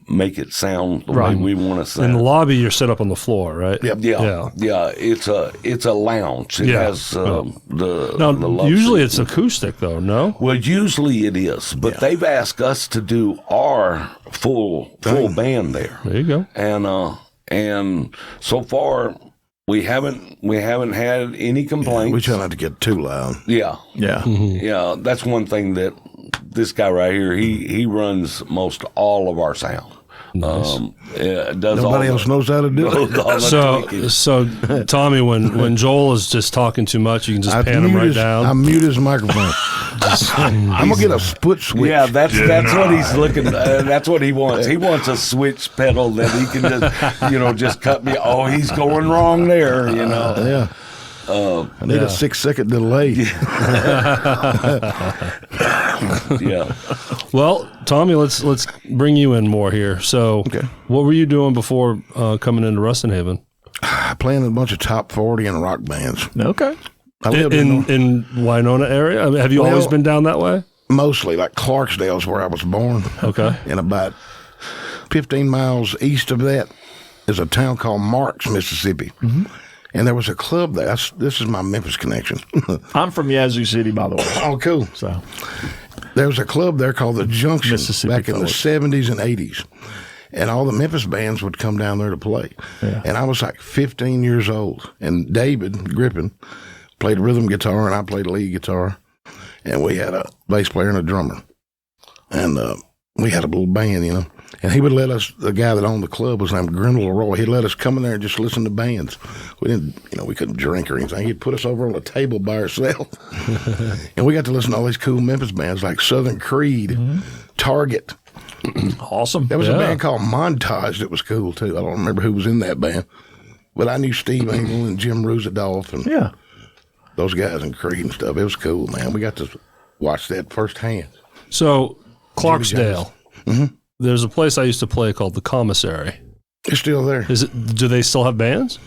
make it sound the way we want to sound. in the lobby, you're set up on the floor, right? Yep. Yeah. It's a lounge. It has the Now, love usually seat. it's acoustic, though, no? Well, usually it is, but they've asked us to do our full band there, There you go. and so far we haven't had any complaints. We try not to get too loud. Yeah, Yeah. yeah. That's one thing that this guy right here he runs most all of our sound. Nice. Does Nobody else knows how to do it. So Tommy, when Joel is just talking too much, you can just pan him right down. I mute his microphone. I'm gonna get a split switch. Yeah, that's what he's looking. That's what he wants. He wants a switch pedal that he can just cut me. Oh, he's going wrong there. Yeah. I need a 6-second delay. Yeah. Well, Tommy, let's bring you in more here. So, what were you doing before coming into Rustenhaven? I play in a bunch of top 40 and rock bands. Okay. I live In Winona area? I mean, have you always been down that way? mostly like Clarksdale is where I was born. Okay. And about 15 miles east of that is a town called Marks, Mississippi. Mm-hmm. And there was a club there. This is my Memphis connection. I'm from Yazoo City, by the way. Oh, cool. So there was a club there called the Junction Mississippi back in the 70s and 80s. And all the Memphis bands would come down there to play. Yeah. And I was like 15 years old. And David Griffin played rhythm guitar, and I played lead guitar. And we had a bass player and a drummer. And we had a little band, you know. And he would let us, the guy that owned the club was named Grindle Roy. He'd let us come in there and just listen to bands. We didn't, we couldn't drink or anything. He'd put us over on a table by ourselves. And we got to listen to all these cool Memphis bands like Southern Creed, Target. Awesome. There was a band called Montage that was cool, too. I don't remember who was in that band. But I knew Steve Engel and Jim Roosendorf and those guys in Creed and stuff. It was cool, man. We got to watch that firsthand. So, Clarksdale. Mm-hmm. There's a place I used to play called the Commissary. It's still there. Do they still have bands?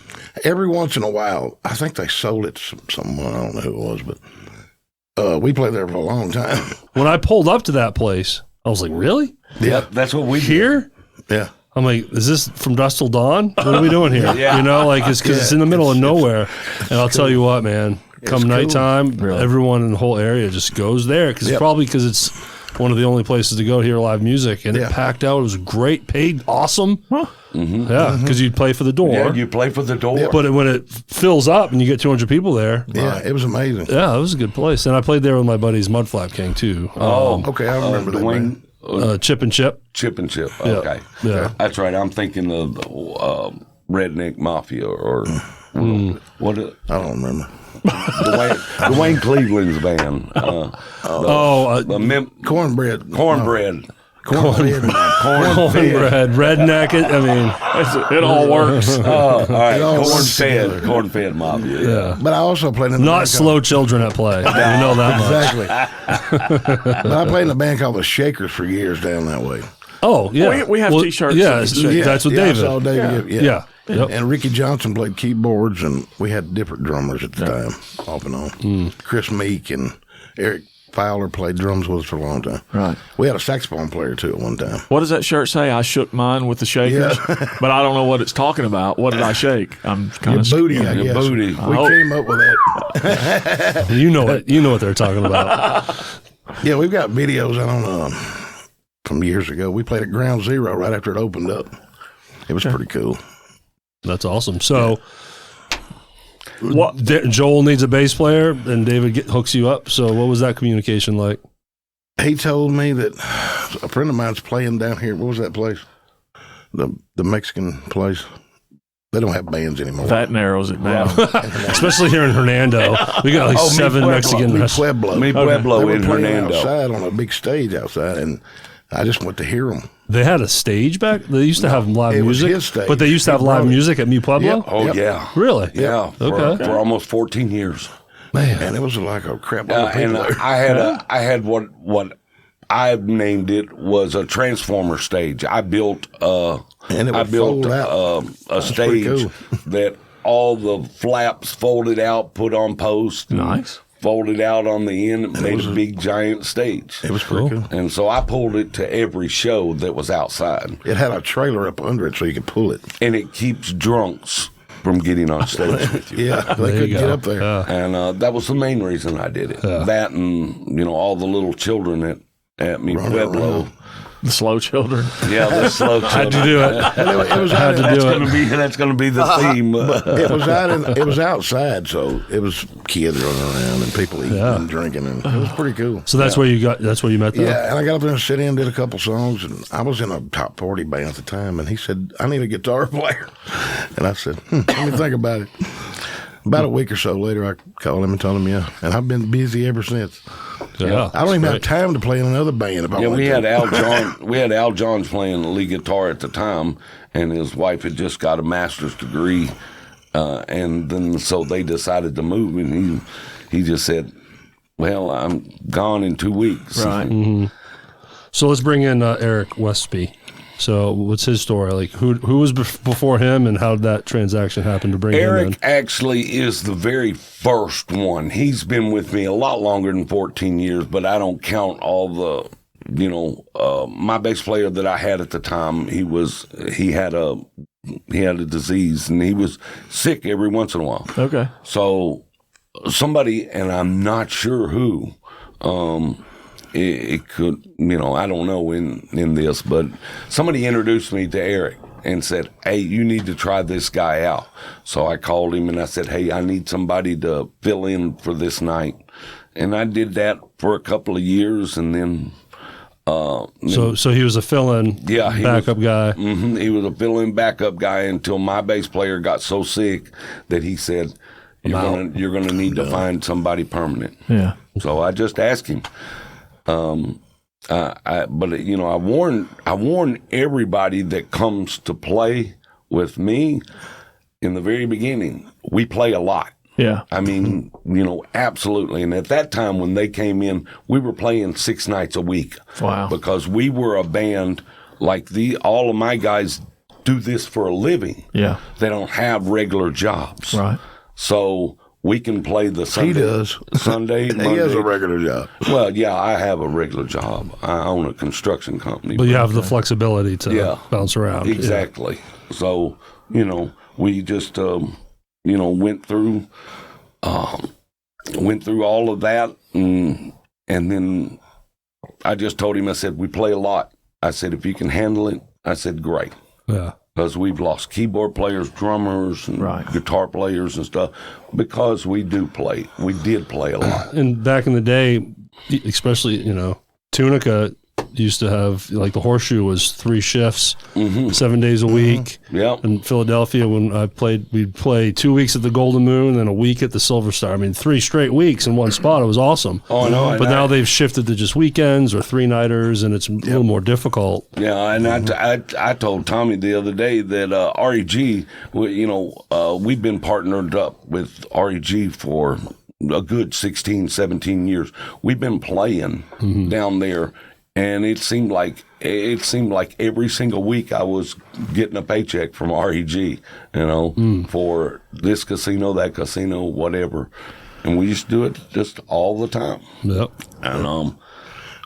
Every once in a while. I think they sold it to someone. I don't know who it was, but we played there for a long time. When I pulled up to that place, I was like, really? Yeah, that's what we here. Yeah. I'm like, is this from dusk till dawn? What are we doing here? Yeah. It's because it's in the middle of nowhere. And I'll tell you what, man, come cool. nighttime, everyone in the whole area just goes there probably because it's one of the only places to go hear live music, and it packed out. It was great, paid awesome. Huh. Mm-hmm. Yeah, because you'd play for the door. Yeah, you play for the door. But when it fills up and you get 200 people there, it was amazing. Yeah, it was a good place. And I played there with my buddies Mudflap King too. Okay, I remember Dwayne. Chip and Chip. Chip and Chip. Okay. Yeah. That's right. I'm thinking of Redneck Mafia or what? I don't remember. Dwayne Cleveland's band. Cornbread. Redneck. I mean, it all works. All right. Corn-fed Mafia. Yeah. But I also played in not slow children at play. You know that exactly. But I played in a band called the Shakers for years down that way. Oh yeah, we have T-shirts. Yeah, that's what David. I saw David. Yeah. Yep. And Ricky Johnson played keyboards, and we had different drummers at the time, off and on. Chris Meek and Eric Fowler played drums with us for a long time. Right. We had a saxophone player, too, at one time. What does that shirt say? I shook mine with the Shakers, but I don't know what it's talking about. What did I shake? I'm kind of booty, I guess. Booty. We came up with that. You know what they're talking about. Yeah, we've got videos, I don't know, from years ago. We played at Ground Zero right after it opened up. It was pretty cool. That's awesome. So, Joel needs a bass player, and David hooks you up. So, what was that communication like? He told me that a friend of mine's playing down here. What was that place? The Mexican place. They don't have bands anymore. That narrows it down. Especially here in Hernando. We got like 7 Mexican restaurants. Mi Pueblo They were in playing Hernando. outside on a big stage outside, and I just went to hear them. They had a stage back? They used to have live it was music? his stage. But they used to have He live brought it. music at Mi Pueblo? Yep. Oh, yeah. Really? Yeah. For almost 14 years. Man, and it was like a crap load of people And there. I had what I named it was a transformer stage. I built And it would I built fold out. a pretty stage cool. that all the flaps folded out, put on post. Nice. Folded out on the end, and made a big giant stage. It was pretty cool. And so I pulled it to every show that was outside. It had a trailer up under it so you could pull it. And it keeps drunks from getting on stage with you. Yeah, they couldn't get up there. And that was the main reason I did it. That and, all the little children at Mi Pueblo. The slow children. Yeah, the slow children. Had to do it. It was Had to do it. That's going to be the theme. it was outside, so it was kids running around and people eating and drinking, and it was pretty cool. So that's where you met them? Yeah, and I got up there and sit in, did a couple songs, and I was in a top 40 band at the time, and he said, I need a guitar player. And I said, let me think about it. About a week or so later, I called him and told him, and I've been busy ever since. Yeah, I don't even have time to play in another band. If I want we to. had Al John. We had Al Johns playing the lead guitar at the time, and his wife had just got a master's degree, and then so they decided to move, and he just said, "Well, I'm gone in 2 weeks." Right. Mm-hmm. So let's bring in Eric Westpy. So what's his story? Like who was before him, and how did that transaction happen to bring him in? Eric actually is the very first one. He's been with me a lot longer than 14 years, but I don't count all the, my bass player that I had at the time. He had a disease, and he was sick every once in a while. Okay. So somebody, and I'm not sure who, it could, I don't know in this, but somebody introduced me to Eric and said, hey, you need to try this guy out. So I called him and I said, hey, I need somebody to fill in for this night. And I did that for a couple of years, and then... So he was a fill-in backup guy. Mm-hmm, he was a fill-in backup guy until my bass player got so sick that he said, you're gonna need to find somebody permanent. Yeah. So I just asked him. I warn everybody that comes to play with me in the very beginning. We play a lot. Yeah. I mean, absolutely. And at that time when they came in, we were playing 6 nights a week. Wow. Because we were a band like all of my guys do this for a living. Yeah. They don't have regular jobs. Right. So we can play the Sunday. He does. Sunday, Monday. He has a regular job. Well, yeah, I have a regular job. I own a construction company. But you have the flexibility to bounce around. Exactly. Yeah. So, we just, went through. went through all of that, and then I just told him, I said, we play a lot. I said, if you can handle it, I said, great. Yeah. Because we've lost keyboard players, drummers, and guitar players and stuff, because we did play a lot. And back in the day, especially, Tunica used to have, like, the Horseshoe was 3 shifts, 7 days a week. Yeah. In Philadelphia, when I played, we'd play 2 weeks at the Golden Moon and a week at the Silver Star. I mean, 3 straight weeks in one spot. It was awesome. Oh, I know. But now they've shifted to just weekends or 3-nighters, and it's a little more difficult. Yeah, and I told Tommy the other day that REG, we've been partnered up with REG for a good 16, 17 years. We've been playing down there. And it seemed like every single week I was getting a paycheck from REG, for this casino, that casino, whatever. And we used to do it just all the time. Yep. And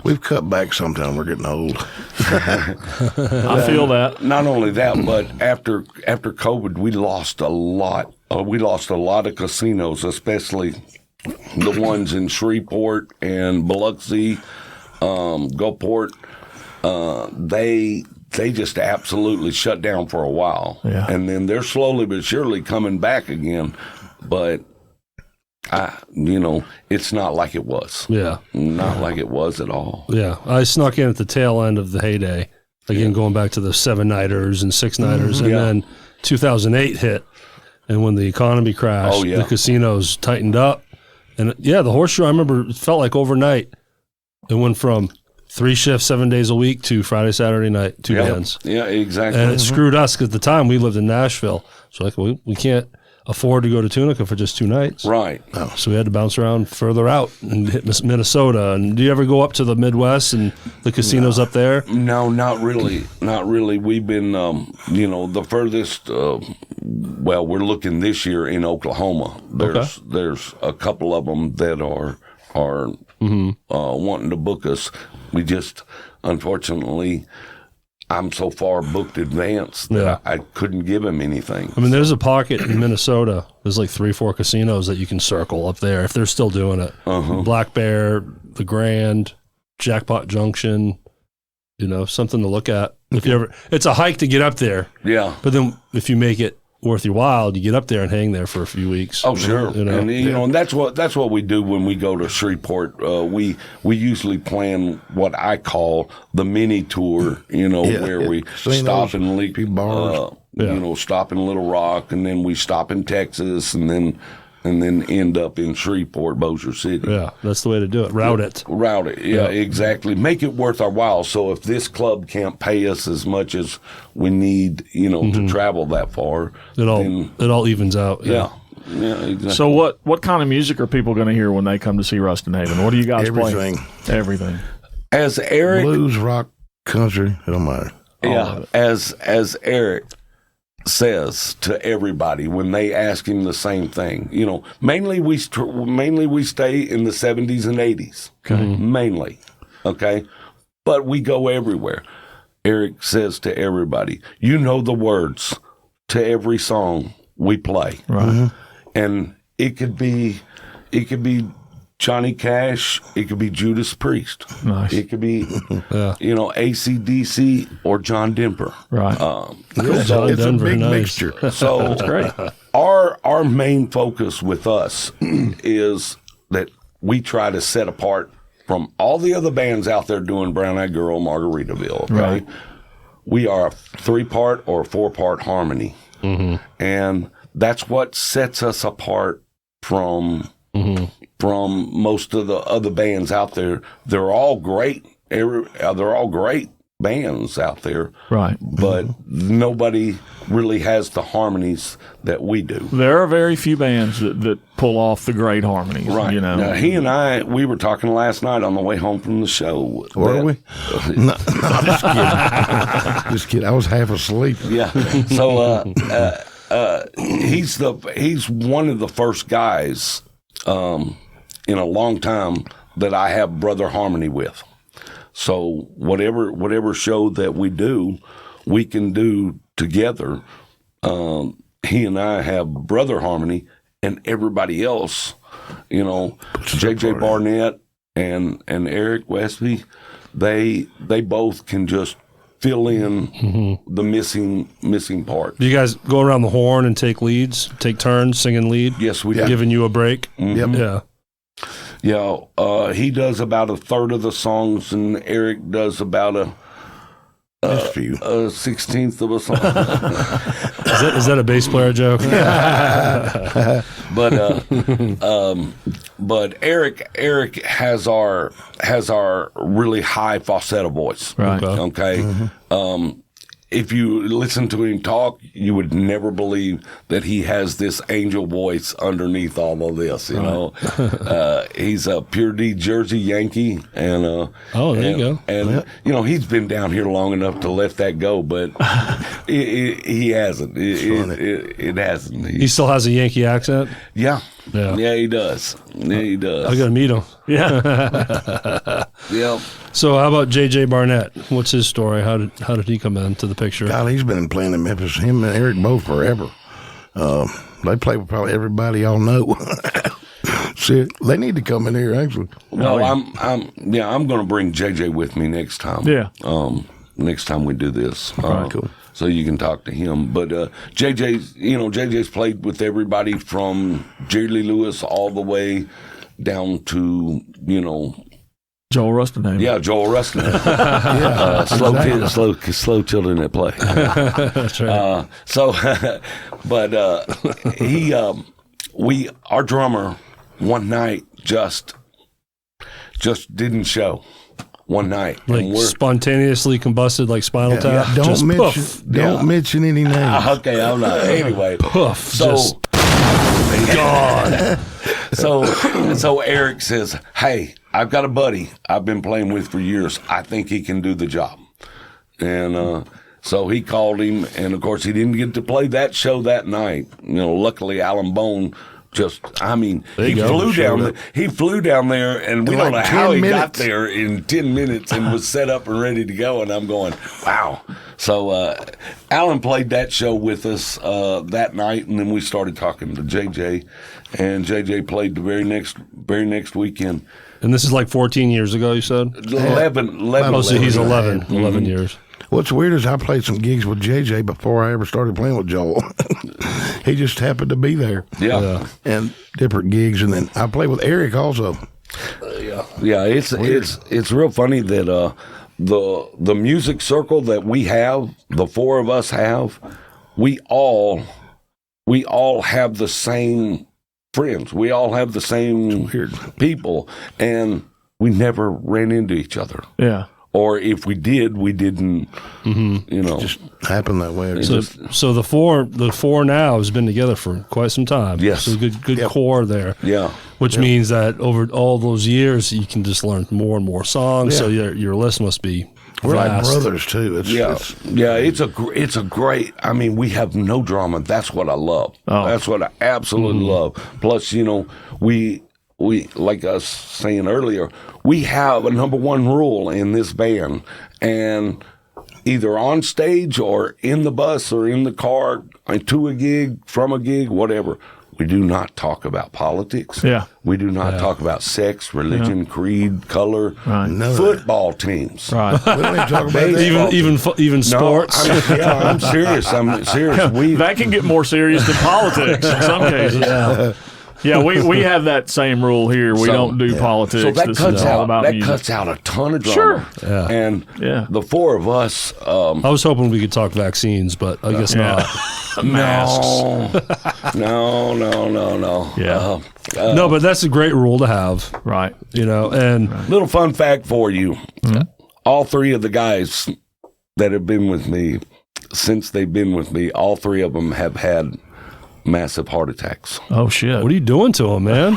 we've cut back sometime. We're getting old. I feel that. Not only that, but after COVID, we lost a lot. We lost a lot of casinos, especially the ones in Shreveport and Biloxi. Gulfport, they just absolutely shut down for a while. Yeah. And then they're slowly but surely coming back again. But, it's not like it was. Yeah. Not like it was at all. Yeah. I snuck in at the tail end of the heyday, again, going back to the 7-nighters and 6-nighters. And then 2008 hit. And when the economy crashed, the casinos tightened up. And, the Horseshoe, I remember, it felt like overnight. It went from 3 shifts, 7 days a week to Friday, Saturday night, 2 bands. Yeah, exactly. And it screwed us because at the time we lived in Nashville. So we can't afford to go to Tunica for just 2 nights. Right. Oh. So we had to bounce around further out and hit Minnesota. And do you ever go up to the Midwest and the casinos up there? No, not really. Not really. We've been, the furthest, we're looking this year in Oklahoma. There's a couple of them that are wanting to book us. We just, unfortunately, I'm so far booked advanced that I couldn't give him anything. I mean, there's a pocket in Minnesota. There's like 3-4 casinos that you can circle up there if they're still doing it. Black Bear, the Grand, Jackpot Junction, something to look at. If you ever, it's a hike to get up there. Yeah. But then if you make it worth your while, you get up there and hang there for a few weeks. Oh, sure. And that's what we do when we go to Shreveport. We usually plan what I call the mini tour, where we stop in stop in Little Rock, and then we stop in Texas, and then end up in Shreveport, Bossier City. Yeah, that's the way to do it. Route it. Yeah, exactly. Make it worth our while. So if this club can't pay us as much as we need, to travel that far, it all evens out. Yeah, exactly. So what kind of music are people going to hear when they come to see Rustenhaven? What do you guys play? Everything. As Eric, blues, rock, country, it don't matter. Yeah, as Eric says to everybody when they ask him the same thing. Mainly we stay in the 70s and 80s. Okay. Mainly. Okay? But we go everywhere. Eric says to everybody, the words to every song we play. Right. And it could be Johnny Cash, it could be Judas Priest. Nice. It could be, AC/DC or John Denver. Right. It's a big mixture. So that's great. Our main focus with us is that we try to set apart from all the other bands out there doing Brown Eyed Girl, Margaritaville. Okay? Right. We are a 3-part or 4-part harmony. And that's what sets us apart from most of the other bands out there. They're all great. They're all great bands out there. Right. But nobody really has the harmonies that we do. There are very few bands that pull off the great harmonies. Right. Now, he and I, we were talking last night on the way home from the show. Were we? No, just kidding. Just kidding. I was half asleep. Yeah. So he's one of the first guys in a long time that I have brother harmony with. So whatever show that we do, we can do together. He and I have brother harmony, and everybody else you know, JJ Barnett and Eric Westpy, they both can just fill in the missing part. Do you guys go around the horn and take leads, take turns singing lead? Yes, we do. Giving you a break? Yep. Yeah. Yeah, he does about a third of the songs, and Eric does about a 16th of a song. Is that a bass player joke? But Eric has our really high falsetto voice. Right. Okay. If you listen to him talk, you would never believe that he has this angel voice underneath all of this. You know, he's a pure D Jersey Yankee, and you go. And you know, he's been down here long enough to let that go, but he hasn't. It hasn't. He still has a Yankee accent. Yeah, he does. Yeah, he does. I gotta meet him. Yeah. Yeah. So how about JJ Barnett? What's his story? How did he come into the picture? God, he's been playing in Memphis. Him and Eric both forever. They play with probably everybody y'all know. See, they need to come in here actually. No, I'm going to bring JJ with me next time. Yeah. Next time we do this. Cool. So you can talk to him. But JJ's played with everybody from Jerry Lee Lewis all the way down to, you know, Joel Rustenhaven. Yeah, Joel Rustenhaven. Slow children at play. That's right. Our drummer one night just didn't show. One night, like spontaneously combusted like Spinal Tap. Yeah, don't mention any names. Okay, I'm not. Anyway, poof. So gone. So Eric says, "Hey, I've got a buddy I've been playing with for years. I think he can do the job." And so he called him, and of course he didn't get to play that show that night. You know, luckily Alan Bone he flew down there, and we don't know how he got there in 10 minutes and was set up and ready to go. And I'm going, wow. So Alan played that show with us that night, and then we started talking to JJ, and JJ played the very next weekend. And this is like 14 years ago, you said? 11. Oh, so he's 11 years. What's weird is I played some gigs with JJ before I ever started playing with Joel. He just happened to be there. Yeah. And different gigs, and then I played with Eric also. Yeah. It's real funny that the music circle that we have, the four of us have, we all have the same friends. We all have the same people, and we never ran into each other. Yeah. Or if we did, we didn't. You know, it just happened that way. So the four now has been together for quite some time. Yes, so good core there. Yeah, which means that over all those years, you can just learn more and more songs. Yeah. So your list must be. We're like brothers too. It's a great. I mean, we have no drama. That's what I love. That's what I absolutely love. Plus, you know, we like I was saying earlier, we have a number one rule in this band, and either on stage or in the bus or in the car, to a gig, from a gig, whatever, we do not talk about politics. Yeah. We do not talk about sex, religion, creed, color, football teams. Right. We don't even talk about even sports. I'm serious. That can get more serious than politics in some cases. Yeah, we have that same rule here. We don't do politics. So that music. cuts out a ton of drama. Sure. Yeah. And the four of us. I was hoping we could talk vaccines, but I guess not. Masks. No. Yeah. No, but that's a great rule to have. Right. You know, and little fun fact for you. All three of the guys that have been with me, since they've been with me, all three of them have had massive heart attacks. Oh shit! What are you doing to them, man?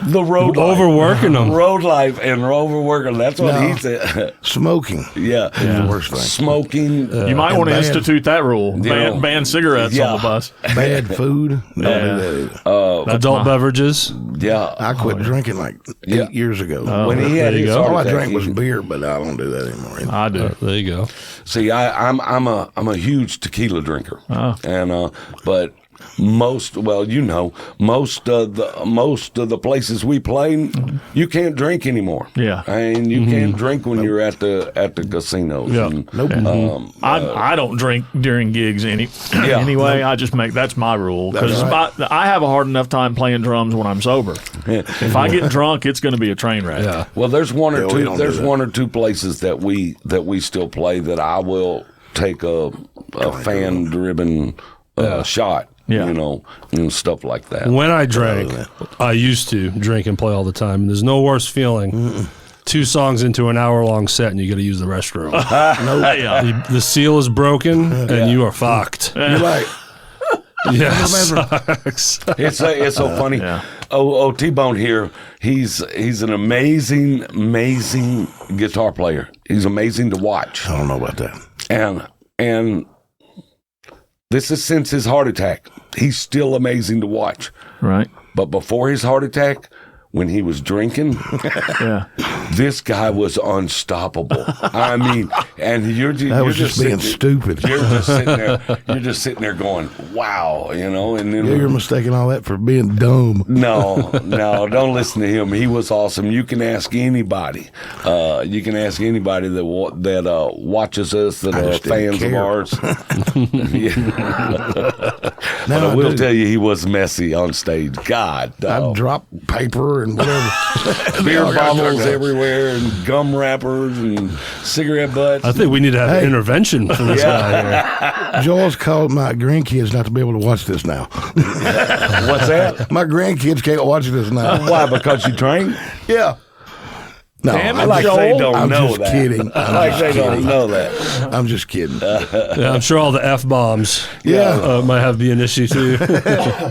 The road life. Overworking them. Road life and overworking. That's what he said. Smoking. Yeah. Is the worst thing. Smoking. You might want to institute that rule. Ban cigarettes on the bus. Bad food. Don't do that. Adult beverages. Yeah. I quit drinking like 8 years ago. When he had his heart all I attack, drank was beer, but I don't do that anymore. I do. There you go. See, I'm a huge tequila drinker. And but most of the places we play, you can't drink anymore. Yeah. And you can't drink when you're at the casinos. Yeah. And, I don't drink during gigs anyway. I just that's my rule, because I have a hard enough time playing drums when I'm sober. If I get drunk, it's going to be a train wreck. Yeah. Well, there's one or two places that we still play that I will take a fan driven shot. Yeah. And stuff like that. When I drank, I used to drink and play all the time. And there's no worse feeling. 2 songs into an hour-long set, and you got to use the restroom. The seal is broken, and you are fucked. You're right. Yeah, sucks. It's so funny. Yeah. T-Bone here. He's an amazing guitar player. He's amazing to watch. I don't know about that. And this is since his heart attack. He's still amazing to watch. Right. But before his heart attack, when he was drinking, this guy was unstoppable. I mean, and you're just being stupid. You're just sitting there going, "Wow," And then You're mistaking all that for being dumb. No, don't listen to him. He was awesome. You can ask anybody. You can ask anybody that watches us that are fans of ours. But I will tell you, he was messy on stage. God, I dropped paper and whatever. beer bottles everywhere, and gum wrappers, and cigarette butts. I think we need to have an intervention for this guy here. Joel's called my grandkids not to be able to watch this now. What's that? My grandkids can't watch this now. Why? Because you drank? Yeah. No, Damn it, I like Joel. they don't I'm know just that. kidding. They don't know that. I'm just kidding. Yeah, I'm sure all the F-bombs might have be an issue too.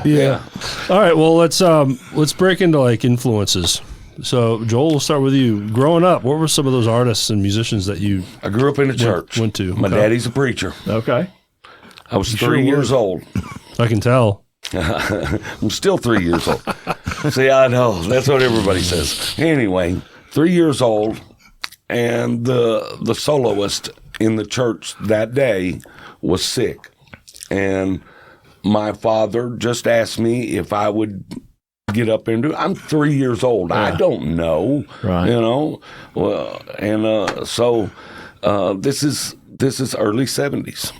Yeah. All right, well, let's break into like influences. So, Joel, we'll start with you. Growing up, what were some of those artists and musicians that you I grew up in a church. went to? My daddy's a preacher. Okay. I was 3 years old. I can tell. I'm still 3 years old. See, I know. That's what everybody says. Anyway, 3 years old, and the soloist in the church that day was sick. And my father just asked me if I would get up there and do it. I'm 3 years old. I don't know. Right. Well, and so this is early 70s.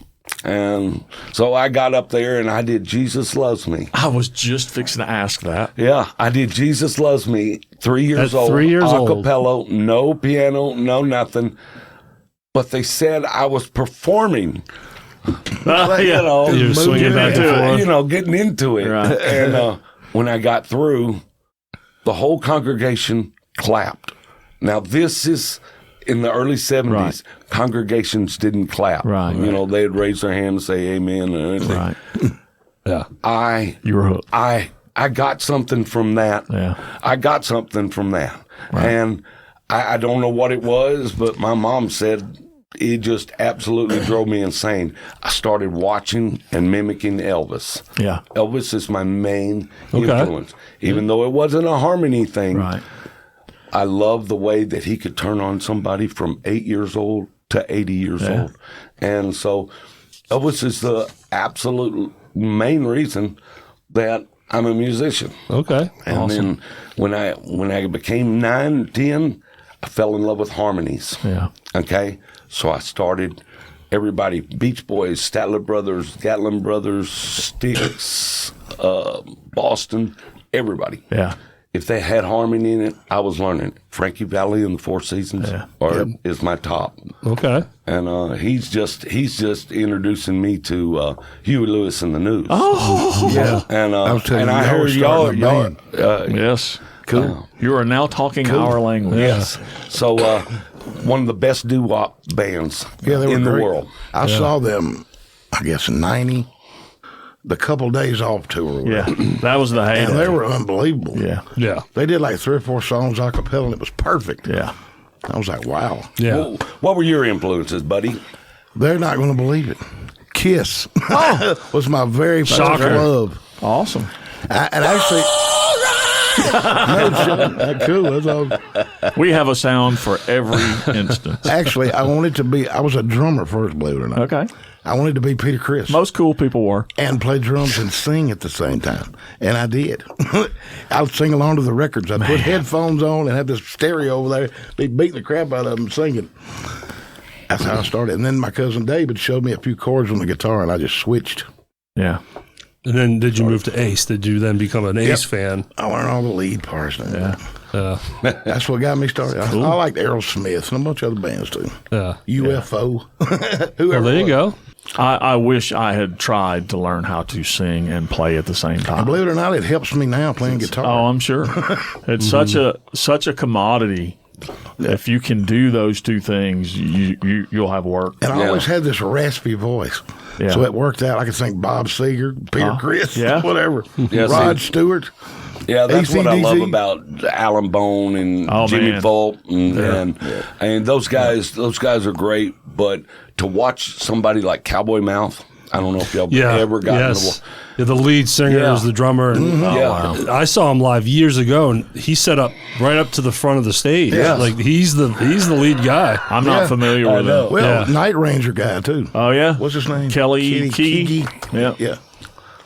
And so I got up there and I did Jesus Loves Me. I was just fixing to ask that. Yeah, I did Jesus Loves Me, 3 years At old. 3 years old. Acapella, no piano, no nothing. But they said I was performing. You're swinging back and forth. Getting into it. Right. And when I got through, the whole congregation clapped. Now, this is in the early 70s. Right. Congregations didn't clap. Right. They'd raise their hand and say amen. And everything. Right. Yeah. You were hooked. I got something from that. Yeah. I got something from that. Right. And I don't know what it was, but my mom said it just absolutely drove me insane. I started watching and mimicking Elvis. Yeah. Elvis is my main influence. Even though it wasn't a harmony thing, Right. I love the way that he could turn on somebody from 8 years old to 80 years old. And so Elvis is the absolute main reason that I'm a musician. Okay. And then when I became 9, 10, I fell in love with harmonies. Yeah. Okay? So I started everybody, Beach Boys, Statler Brothers, Gatlin Brothers, Styx, Boston, everybody. Yeah. If they had harmony in it, I was learning it. Frankie Valli and the Four Seasons is my top. Okay. And he's just introducing me to Huey Lewis and the News. Oh, yeah. And I was telling I heard y'all y'all. yes. Cool. You are now talking our language. Yes. So one of the best doo-wop bands they were in the great. world. I saw them, I guess, 90, the couple days off tour. Yeah. That was the heyday. And they were unbelievable. Yeah. Yeah. They did like 3 or 4 songs a cappella, and it was perfect. Yeah. I was like, wow. Yeah. Well, what were your influences, buddy? They're not going to believe it. Kiss was my very first Shocker. love. Awesome. And actually, That's cool. That's all. We have a sound for every instance. Actually, I was a drummer first, believe it or not. Okay. I wanted to be Peter Criss. Most cool people were. And play drums and sing at the same time. And I did. I'd sing along to the records. I'd put headphones on and have this stereo over there. Be beating the crap out of them singing. That's how I started. And then my cousin David showed me a few chords on the guitar, and I just switched. Yeah. And then did you move to Ace? Did you then become an Ace fan? I learned all the lead parts. Yeah. That's what got me started. Cool. I liked Aerosmith and a bunch of other bands too. Yeah. UFO. Well, there you go. I wish I had tried to learn how to sing and play at the same time. And believe it or not, it helps me now playing guitar. Oh, I'm sure. It's such a commodity. If you can do those two things, you'll have work. And I always had this raspy voice. Yeah. So it worked out. I could sing Bob Seger, Peter Criss, whatever. Rod Stewart. Yeah, that's AC/DC. what I love about Alan Bone and Jimmy Volk and those guys. Those guys are great. But to watch somebody like Cowboy Mouth, I don't know if y'all ever got the lead singer is the drummer. And, I saw him live years ago, and he set up right up to the front of the stage. Yeah. Like he's the lead guy. I'm not familiar with him. Well, Night Ranger guy too. Oh yeah, what's his name? Kelly Key. Yeah.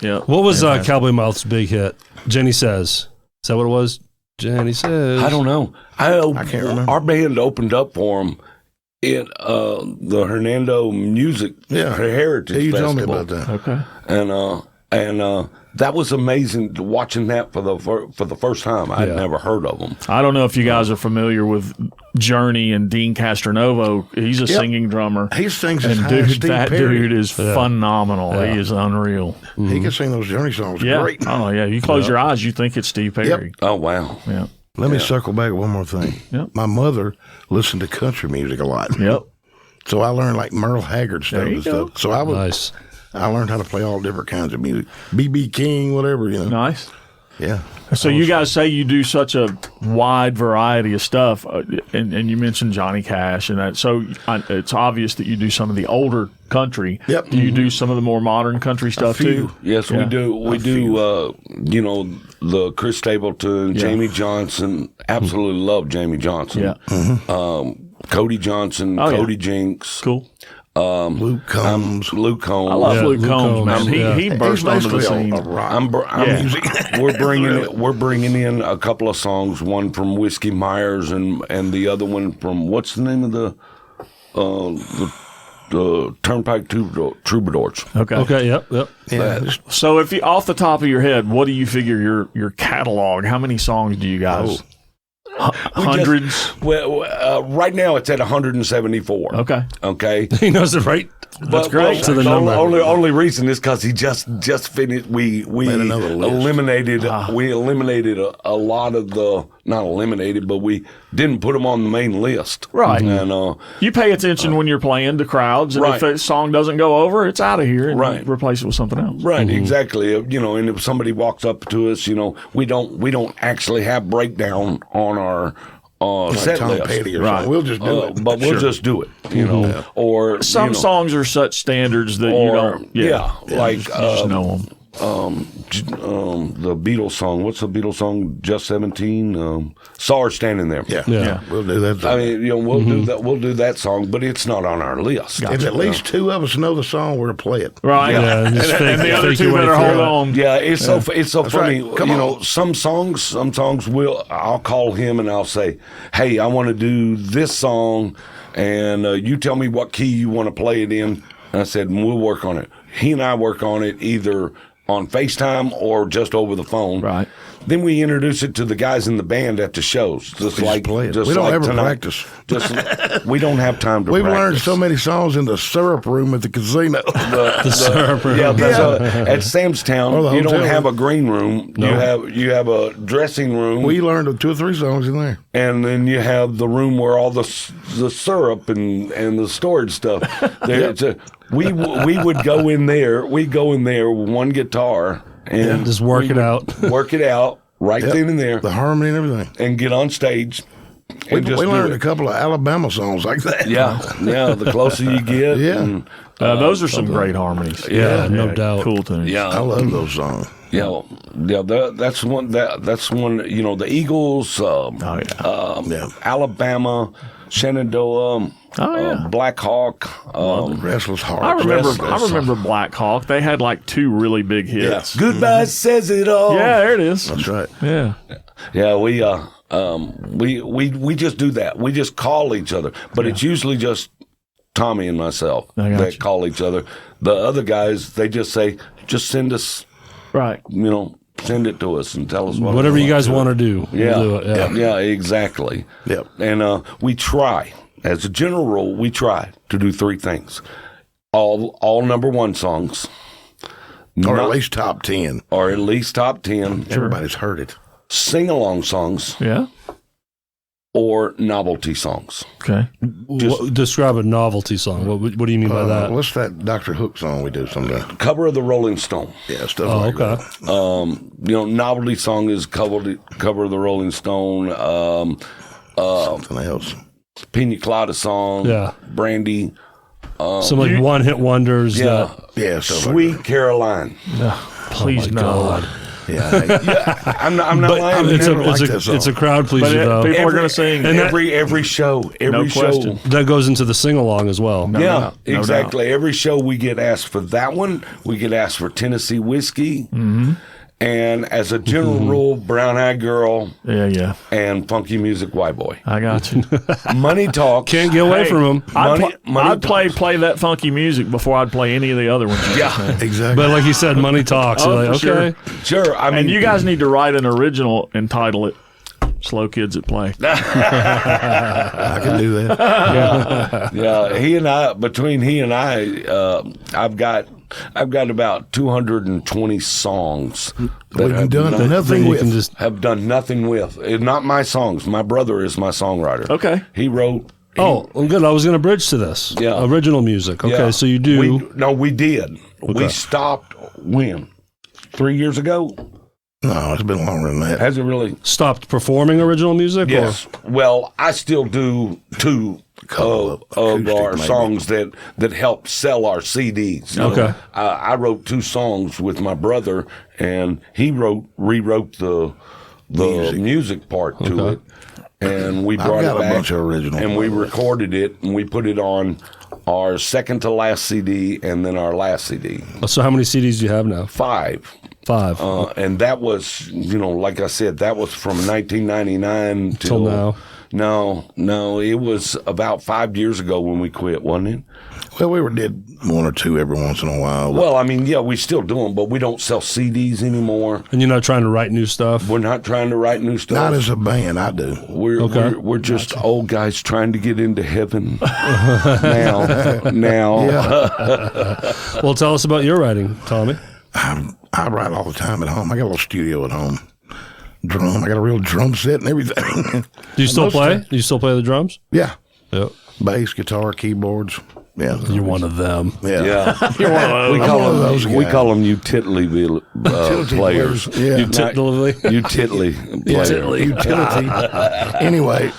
What was Cowboy Mouth's big hit? Jenny Says. Is that what it was? Jenny Says. I don't know. I can't remember. Our band opened up for him at the Hernando Music Heritage Festival. You told me about that. Okay. And that was amazing watching that for the first time. I'd never heard of them. I don't know if you guys are familiar with Journey and Dean Castronovo. He's a singing drummer. He sings and that dude is phenomenal. Yeah. He is unreal. He can sing those Journey songs great. Oh yeah, you close your eyes, you think it's Steve Perry. Yep. Oh wow. Yeah. Let me circle back one more thing. Yep. My mother listened to country music a lot. Yep. So I learned like Merle Haggard stuff and stuff. So I learned how to play all different kinds of music. B.B. King, whatever, Nice. Yeah. So you guys say you do such a wide variety of stuff, and you mentioned Johnny Cash and that. So it's obvious that you do some of the older country. Yep. Do you do some of the more modern country stuff too? Yes, we do. We do. The Chris Stapleton, Jamie Johnson. Absolutely love Jamie Johnson. Yeah. Cody Johnson, Cody Jinks. Cool. Luke Combs. I love Luke Combs, man. He burst onto the scene. We're bringing in a couple of songs. One from Whiskey Myers and the other one from what's the name of the Turnpike Troubadours. Okay. Yep. Yeah. So if you off the top of your head, what do you figure your catalog? How many songs do you guys? Hundreds. Right now it's at 174. Okay. He knows it right. That's great. To the number. Only reason is because he just finished. We eliminated a lot of the, not eliminated, but we didn't put them on the main list. Right. And you pay attention when you're playing to crowds, and if a song doesn't go over, it's out of here, and you replace it with something else. Right. Exactly. And if somebody walks up to us, we don't actually have breakdown on our set Tom list. Petty or something. We'll just do it. But we'll just do it, or some songs are such standards that you don't. Like just know them. The Beatles song. What's the Beatles song? Just 17. Saw Her Standing There. Yeah. We'll do that. I mean, we'll do that. We'll do that song, but it's not on our list. If at least two of us know the song, we're to play it. Right. Yeah. And the other two better hold on. Yeah. It's so funny. Right. Come on. Some songs I'll call him and I'll say, "Hey, I want to do this song, and you tell me what key you want to play it in." And I said, "We'll work on it." He and I work on it either on FaceTime or just over the phone. Right. Then we introduce it to the guys in the band at the shows. Just like play it. We don't ever practice. We don't have time to We've practice. learned so many songs in the syrup room at the casino. The syrup room. At Sam's Town, you don't have a green room. No. You have a dressing room. We learned 2 or 3 songs in there. And then you have the room where all the syrup and the storage stuff. We would go in there. We go in there with one guitar and just work it out. Work it out right then and there. The harmony and everything. And get on stage. We learned a couple of Alabama songs like that. Yeah. The closer you get. Yeah. And, those are some great harmonies. Yeah, no doubt. Cool tunes. Yeah. I love those songs. Yeah, that's one. That's one. You know, the Eagles, Alabama, Shenandoah, Black Hawk. Restless Heart. I remember Black Hawk. They had like 2 really big hits. Yeah. Goodbye says it all. Yeah, there it is. That's right. Yeah. Yeah, we just do that. We just call each other, but it's usually just Tommy and myself that call each other. The other guys, they just say, just send us. Right. You know, send it to us and tell us whatever you guys want to do. Yeah. We'll do it. Yeah, exactly. Yep. And we try, as a general rule, we try to do 3 things. All number 1 songs. Or at least top 10. Or at least top 10. Everybody's heard it. Sing-along songs. Yeah. Or novelty songs. Okay. Describe a novelty song. What do you mean by that? What's that Dr. Hook song we do sometime? Cover of the Rolling Stone. Yeah, stuff like that. You know, novelty song is cover of the Rolling Stone. Something else. Pina Colada song. Yeah. Brandy. Some like one-hit wonders. Yeah. Yeah, stuff Sweet like Caroline. Please no. God. that. Yeah. I'm not lying. It's a crowd pleaser, though. People are going to sing. And every show. No question. That goes into the sing-along as well. No exactly. Doubt. Every show we get asked for that one. We get asked for Tennessee Whiskey. Mm-hmm. And as a general rule, Brown Eyed Girl. Yeah. And Funky Music White Boy. I got you. Money talks. Can't get away from them. I'd play that funky music before I'd play any of the other ones. Yeah, exactly. But like you said, money talks. Oh, like, okay. Sure. I mean, and you guys need to write an original and title it Slow Kids at Play. I can do that. Yeah. He and I, between he and I, I've got about 220 songs that We've done nothing with. Have done nothing with. It's not my songs. My brother is my songwriter. Okay. He wrote. Oh, well, good. I was going to bridge to this. Yeah. Original music. Okay, Yeah. so you do. We did. Okay. We stopped when? 3 years ago? No, it's been longer than that. Has it really? Stopped performing original music? Yes. Well, I still do 2 of our maybe. songs that help sell our CDs. You Okay. know, I wrote 2 songs with my brother, and he rewrote the music part to it, and we brought got it back. a bunch of original and we ones. recorded it, and we put it on our second to last CD, and then our last CD. So how many CDs do you have now? 5. 5. And that was, like I said, that was from 1999 Till now. No, it was about 5 years ago when we quit, wasn't it? Well, we did 1 or 2 every once in a while. Well, I mean, yeah, we still do them, but we don't sell CDs anymore. And you're not trying to write new stuff? We're not trying to write new stuff. Not as a band, I do. We're just old guys trying to get into heaven now. Yeah. Well, tell us about your writing, Tommy. I write all the time at home. I got a little studio at home. Drum. I got a real drum set and everything. Do you still play? Do you still play the drums? Yeah. Yep. Bass, guitar, keyboards. Yeah. You're one of them. Yeah. You're one of those. one of those We guys. call them utility players. Yeah. Utility Utility. Utility. Anyway,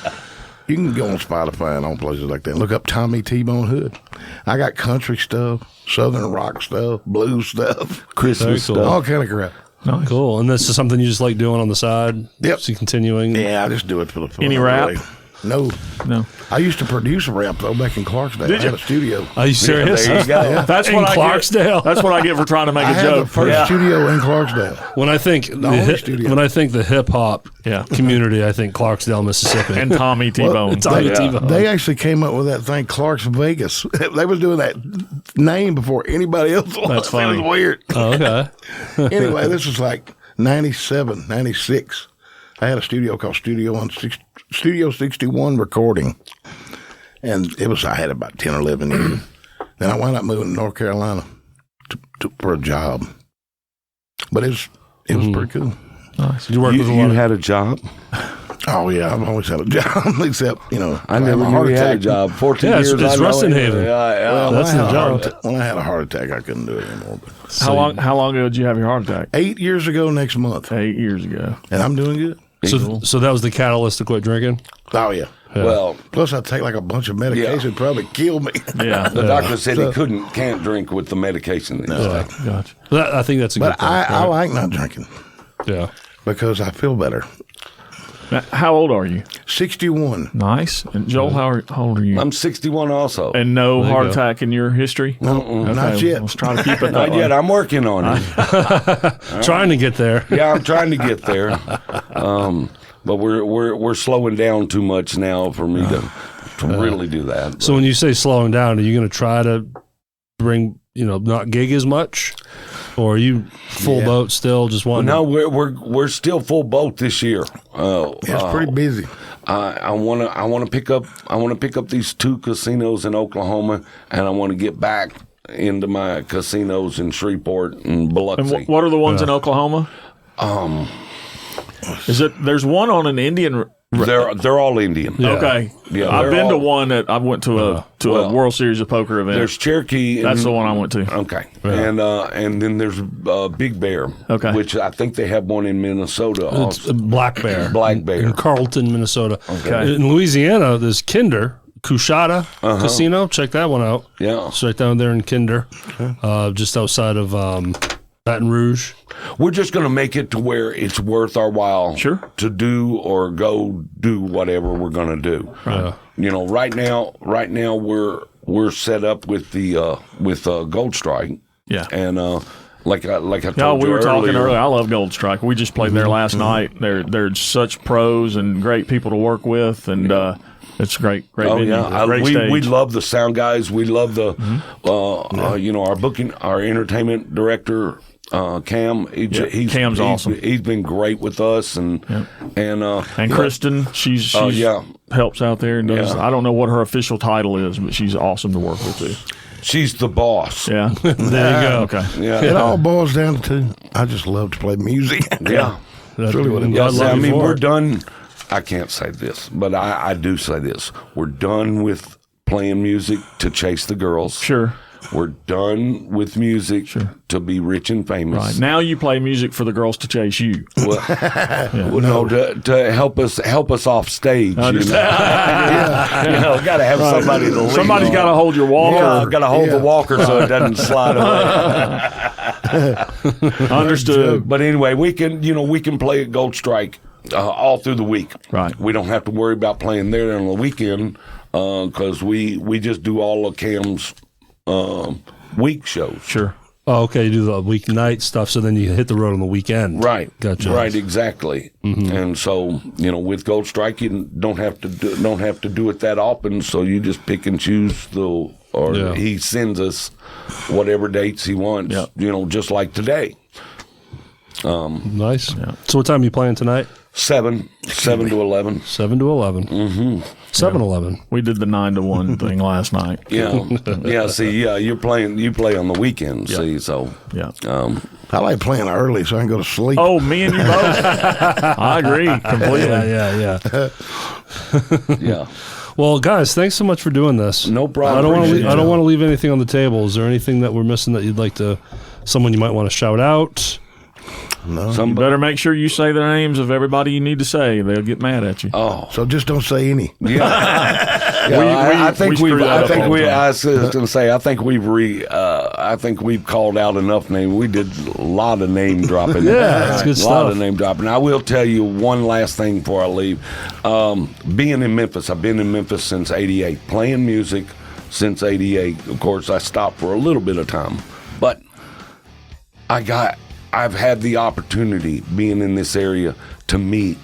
you can go on Spotify and all places like that. Look up Tommy T-Bone Hood. I got country stuff, southern rock stuff, blues stuff, Christmas Very cool. stuff. all kind of crap. Cool. And this is something you just like doing on the side? Yep. So continuing? Yeah, I just do it for the fun. Any rap? No. No. I used to produce rap, though, back in Clarksdale. I had a studio. Are you serious? There you go. Yeah. That's In what Clarksdale. I get. That's what I get for trying to make I a had joke. the first studio in Clarksdale. When I think only studio. when I think the hip hop Yeah. community, I think Clarksdale, Mississippi. And Tommy T-Bone. Tommy T-Bone. They actually came up with that thing, Clark's Vegas. They was doing that name before anybody else was. That's funny. It was weird. Oh, okay. Anyway, this was like 97, 96. I had a studio called Studio 61 Recording. And I had about 10 or 11 years. Then I wound up moving to North Carolina for a job. But it was pretty cool. Nice. You work with a lot You of had a job? Oh, yeah, I've always had a job, except, I never knew you had a job. 14 Yeah, years. it's I know it. Rustenhaven. Yeah. Well, That's the job. when I had a heart attack, I couldn't do it anymore. But How long ago did you have your heart attack? 8 years ago next month. 8 years ago. And I'm doing good. So that was the catalyst to quit drinking? Oh, yeah. Well, plus I take like a bunch of medication, probably kill me. The doctor said he can't drink with the medication. Gotcha. I think that's a good But thing. I like not drinking. Yeah. Because I feel better. Now, how old are you? 61. Nice. And Joel, how old are you? I'm 61 also. And no heart attack in your history? No, not yet. Let's try to keep it that Not way. yet. I'm working on it. Trying to get there. Yeah, I'm trying to get there. But we're slowing down too much now for me to really do that. So when you say slowing down, are you going to try to bring, not gig as much? Or are you full boat still, just wanting? No, we're still full boat this year. It's pretty busy. I want to pick up these 2 casinos in Oklahoma, and I want to get back into my casinos in Shreveport and Biloxi. And what are the ones in Oklahoma? There's one on an Indian. They're all Indian. Yeah. Okay. Yeah, I've they're been to all- one that I went to a World Series of Poker event. There's Cherokee. That's the one I went to. Okay, and then there's Big Bear. Okay. Which I think they have one in Minnesota. It's Also. a Black Bear. Black Bear. In Carlton, Minnesota. Okay. In Louisiana, there's Kinder, Coushatta Casino. Check that one out. Yeah. It's right down there in Kinder, just outside of Baton Rouge. We're just going to make it to where it's worth our while to do or go do whatever we're going to do. Right. Right now we're set up with the with Gold Strike. Yeah. And like I told No, you we were talking earlier. earlier. I love Gold Strike. We just played there last night. They're such pros and great people to work with, and it's great venue. Great stage. We love the sound guys. We love the our booking, our entertainment director. Cam, Cam's awesome. He's been great with us, and Kristen, she's helps out there and does. I don't know what her official title is, but she's awesome to work with too. She's the boss. Yeah, There you go. Okay. Yeah, It all boils down to I just love to play music. yeah. That's really what it God is. love I you mean, for we're it. done. I can't say this, but I do say this. We're done with playing music to chase the girls. Sure. We're done with music to be rich and famous. Right. Now you play music for the girls to chase you. Well, no, to help us off stage. Got to have somebody to lean Somebody's on. got to hold your walker. Yeah, got to hold the walker so it doesn't slide away. Understood. But anyway, we can play at Gold Strike all through the week. Right. We don't have to worry about playing there on the weekend because we just do all of Cam's week shows. Sure. Oh, okay. You do the weeknight stuff, so then you hit the road on the weekend. Right. Gotcha. Right. Exactly. And so with Gold Strike, you don't have to do it that often. So you just pick and choose he sends us whatever dates he wants. Yep. Just like today. Nice. Yeah. So what time are you playing tonight? 7 to 11. 7 to 11. 7-11. We did the 9 to 1 thing last night. Yeah. See, you play on the weekend. See, so Yeah. I like playing early so I can go to sleep. Oh, me and you both. I agree completely. Yeah. yeah. Well, guys, thanks so much for doing this. No problem. I don't want to leave anything on the table. Is there anything that we're missing that you'd like someone you might want to shout out? No. You better make sure you say the names of everybody you need to say. They'll get mad at you. Oh, So just don't say any. yeah. I think we've called out enough names. We did a lot of name dropping. That's good A lot stuff. of name dropping. I will tell you one last thing before I leave. Being in Memphis, I've been in Memphis since '88, playing music since '88. Of course, I stopped for a little bit of time, but I've had the opportunity being in this area to meet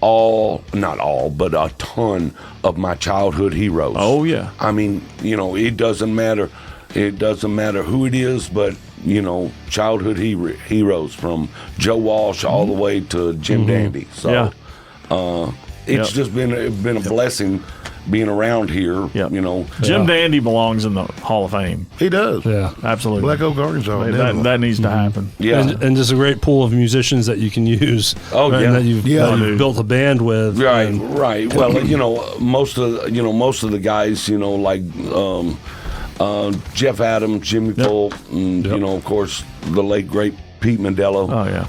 not all, but a ton of my childhood heroes. Oh, yeah. I mean, it doesn't matter. It doesn't matter who it is, but, childhood heroes from Joe Walsh all the way to Jim Dandy. So it's just been a blessing being around here, Jim Dandy belongs in the Hall of Fame. He does. Yeah. Absolutely. Black Oak, Arkansas. That needs to happen. Yeah. And just a great pool of musicians that you can use. Oh, and yeah. that you've built a band with. Right, and- right. Well, most of the guys, like Jeff Adams, Jimmy Fulton, and of course the late great Pete Mandello. Oh, yeah.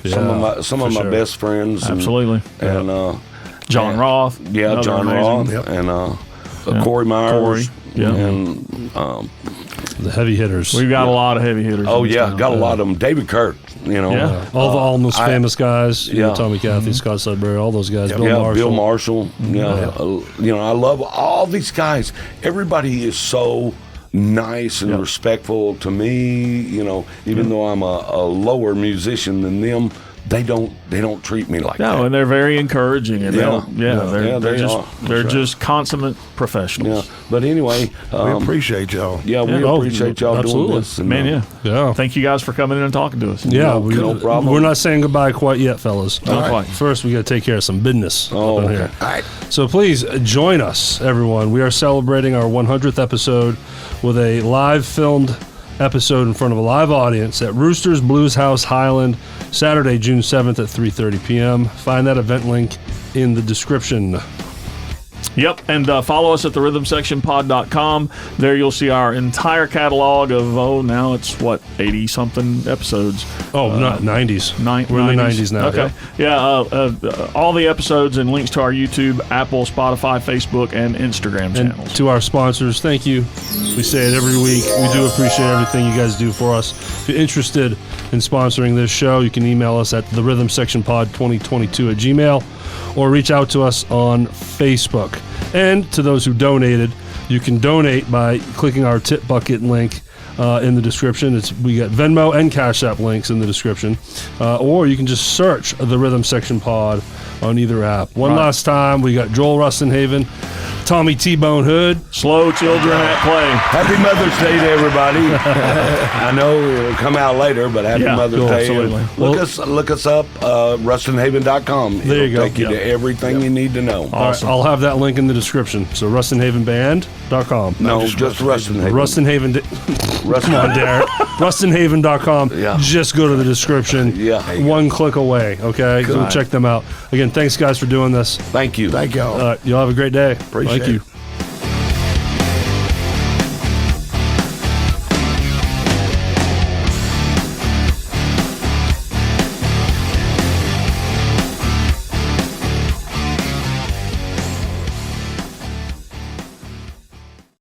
Some of my best friends. Absolutely. And John Roth. Yeah, John Roth. Yep. And Corey Myers. And the heavy hitters. We've got a lot of heavy hitters. Oh, yeah. Got a lot of them. David Kirk, all the almost famous guys. Tommy Cathy, Scott Sudbury, all those guys. Bill Marshall. I love all these guys. Everybody is so nice and respectful to me. Even though I'm a lower musician than them, they don't treat me like that. No, and they're very encouraging. And they're just consummate professionals. Yeah. But anyway, we appreciate y'all. Yeah, we appreciate y'all doing this. And, yeah. Thank you guys for coming in and talking to us. Yeah, no problem. We're not saying goodbye quite yet, fellas. Not quite. First, we got to take care of some business. Oh, okay. Here. All right. So please join us, everyone. We are celebrating our 100th episode with a live filmed episode in front of a live audience at Rooster's Blues House, Highland, Saturday, June 7th at 3:30 p.m. Find that event link in the description. Yep, and follow us at therhythmsectionpod.com. There you'll see our entire catalog of, now it's 80-something episodes. Not 90s. We're in the 90s now. Okay. Yeah, all the episodes and links to our YouTube, Apple, Spotify, Facebook, and Instagram channels. And to our sponsors, thank you. We say it every week. We do appreciate everything you guys do for us. If you're interested in sponsoring this show, you can email us at therhythmsectionpod2022@gmail.com or reach out to us on Facebook. And to those who donated, you can donate by clicking our tip bucket link in the description. We got Venmo and Cash App links in the description. Or you can just search the Rhythm Section Pod on either app. One last time, we got Joel Rustenhaven, Tommy T-Bone Hood. Slow children at play. Happy Mother's Day to everybody. I know it'll come out later, but happy Mother's Day. Absolutely. Look us up, rustenhaven.com. There you go. Take you to everything you need to know. Awesome. All right, I'll have that link in the description. So rustenhavenband.com. No, just Rustenhaven. Rustenhaven. Come on, Derrick. Rustenhaven.com. Yeah. Just go to the description. Yeah. One click away, okay? So check them out. Again, thanks, guys, for doing this. Thank you. Thank y'all. Y'all have a great day. Appreciate Thank you.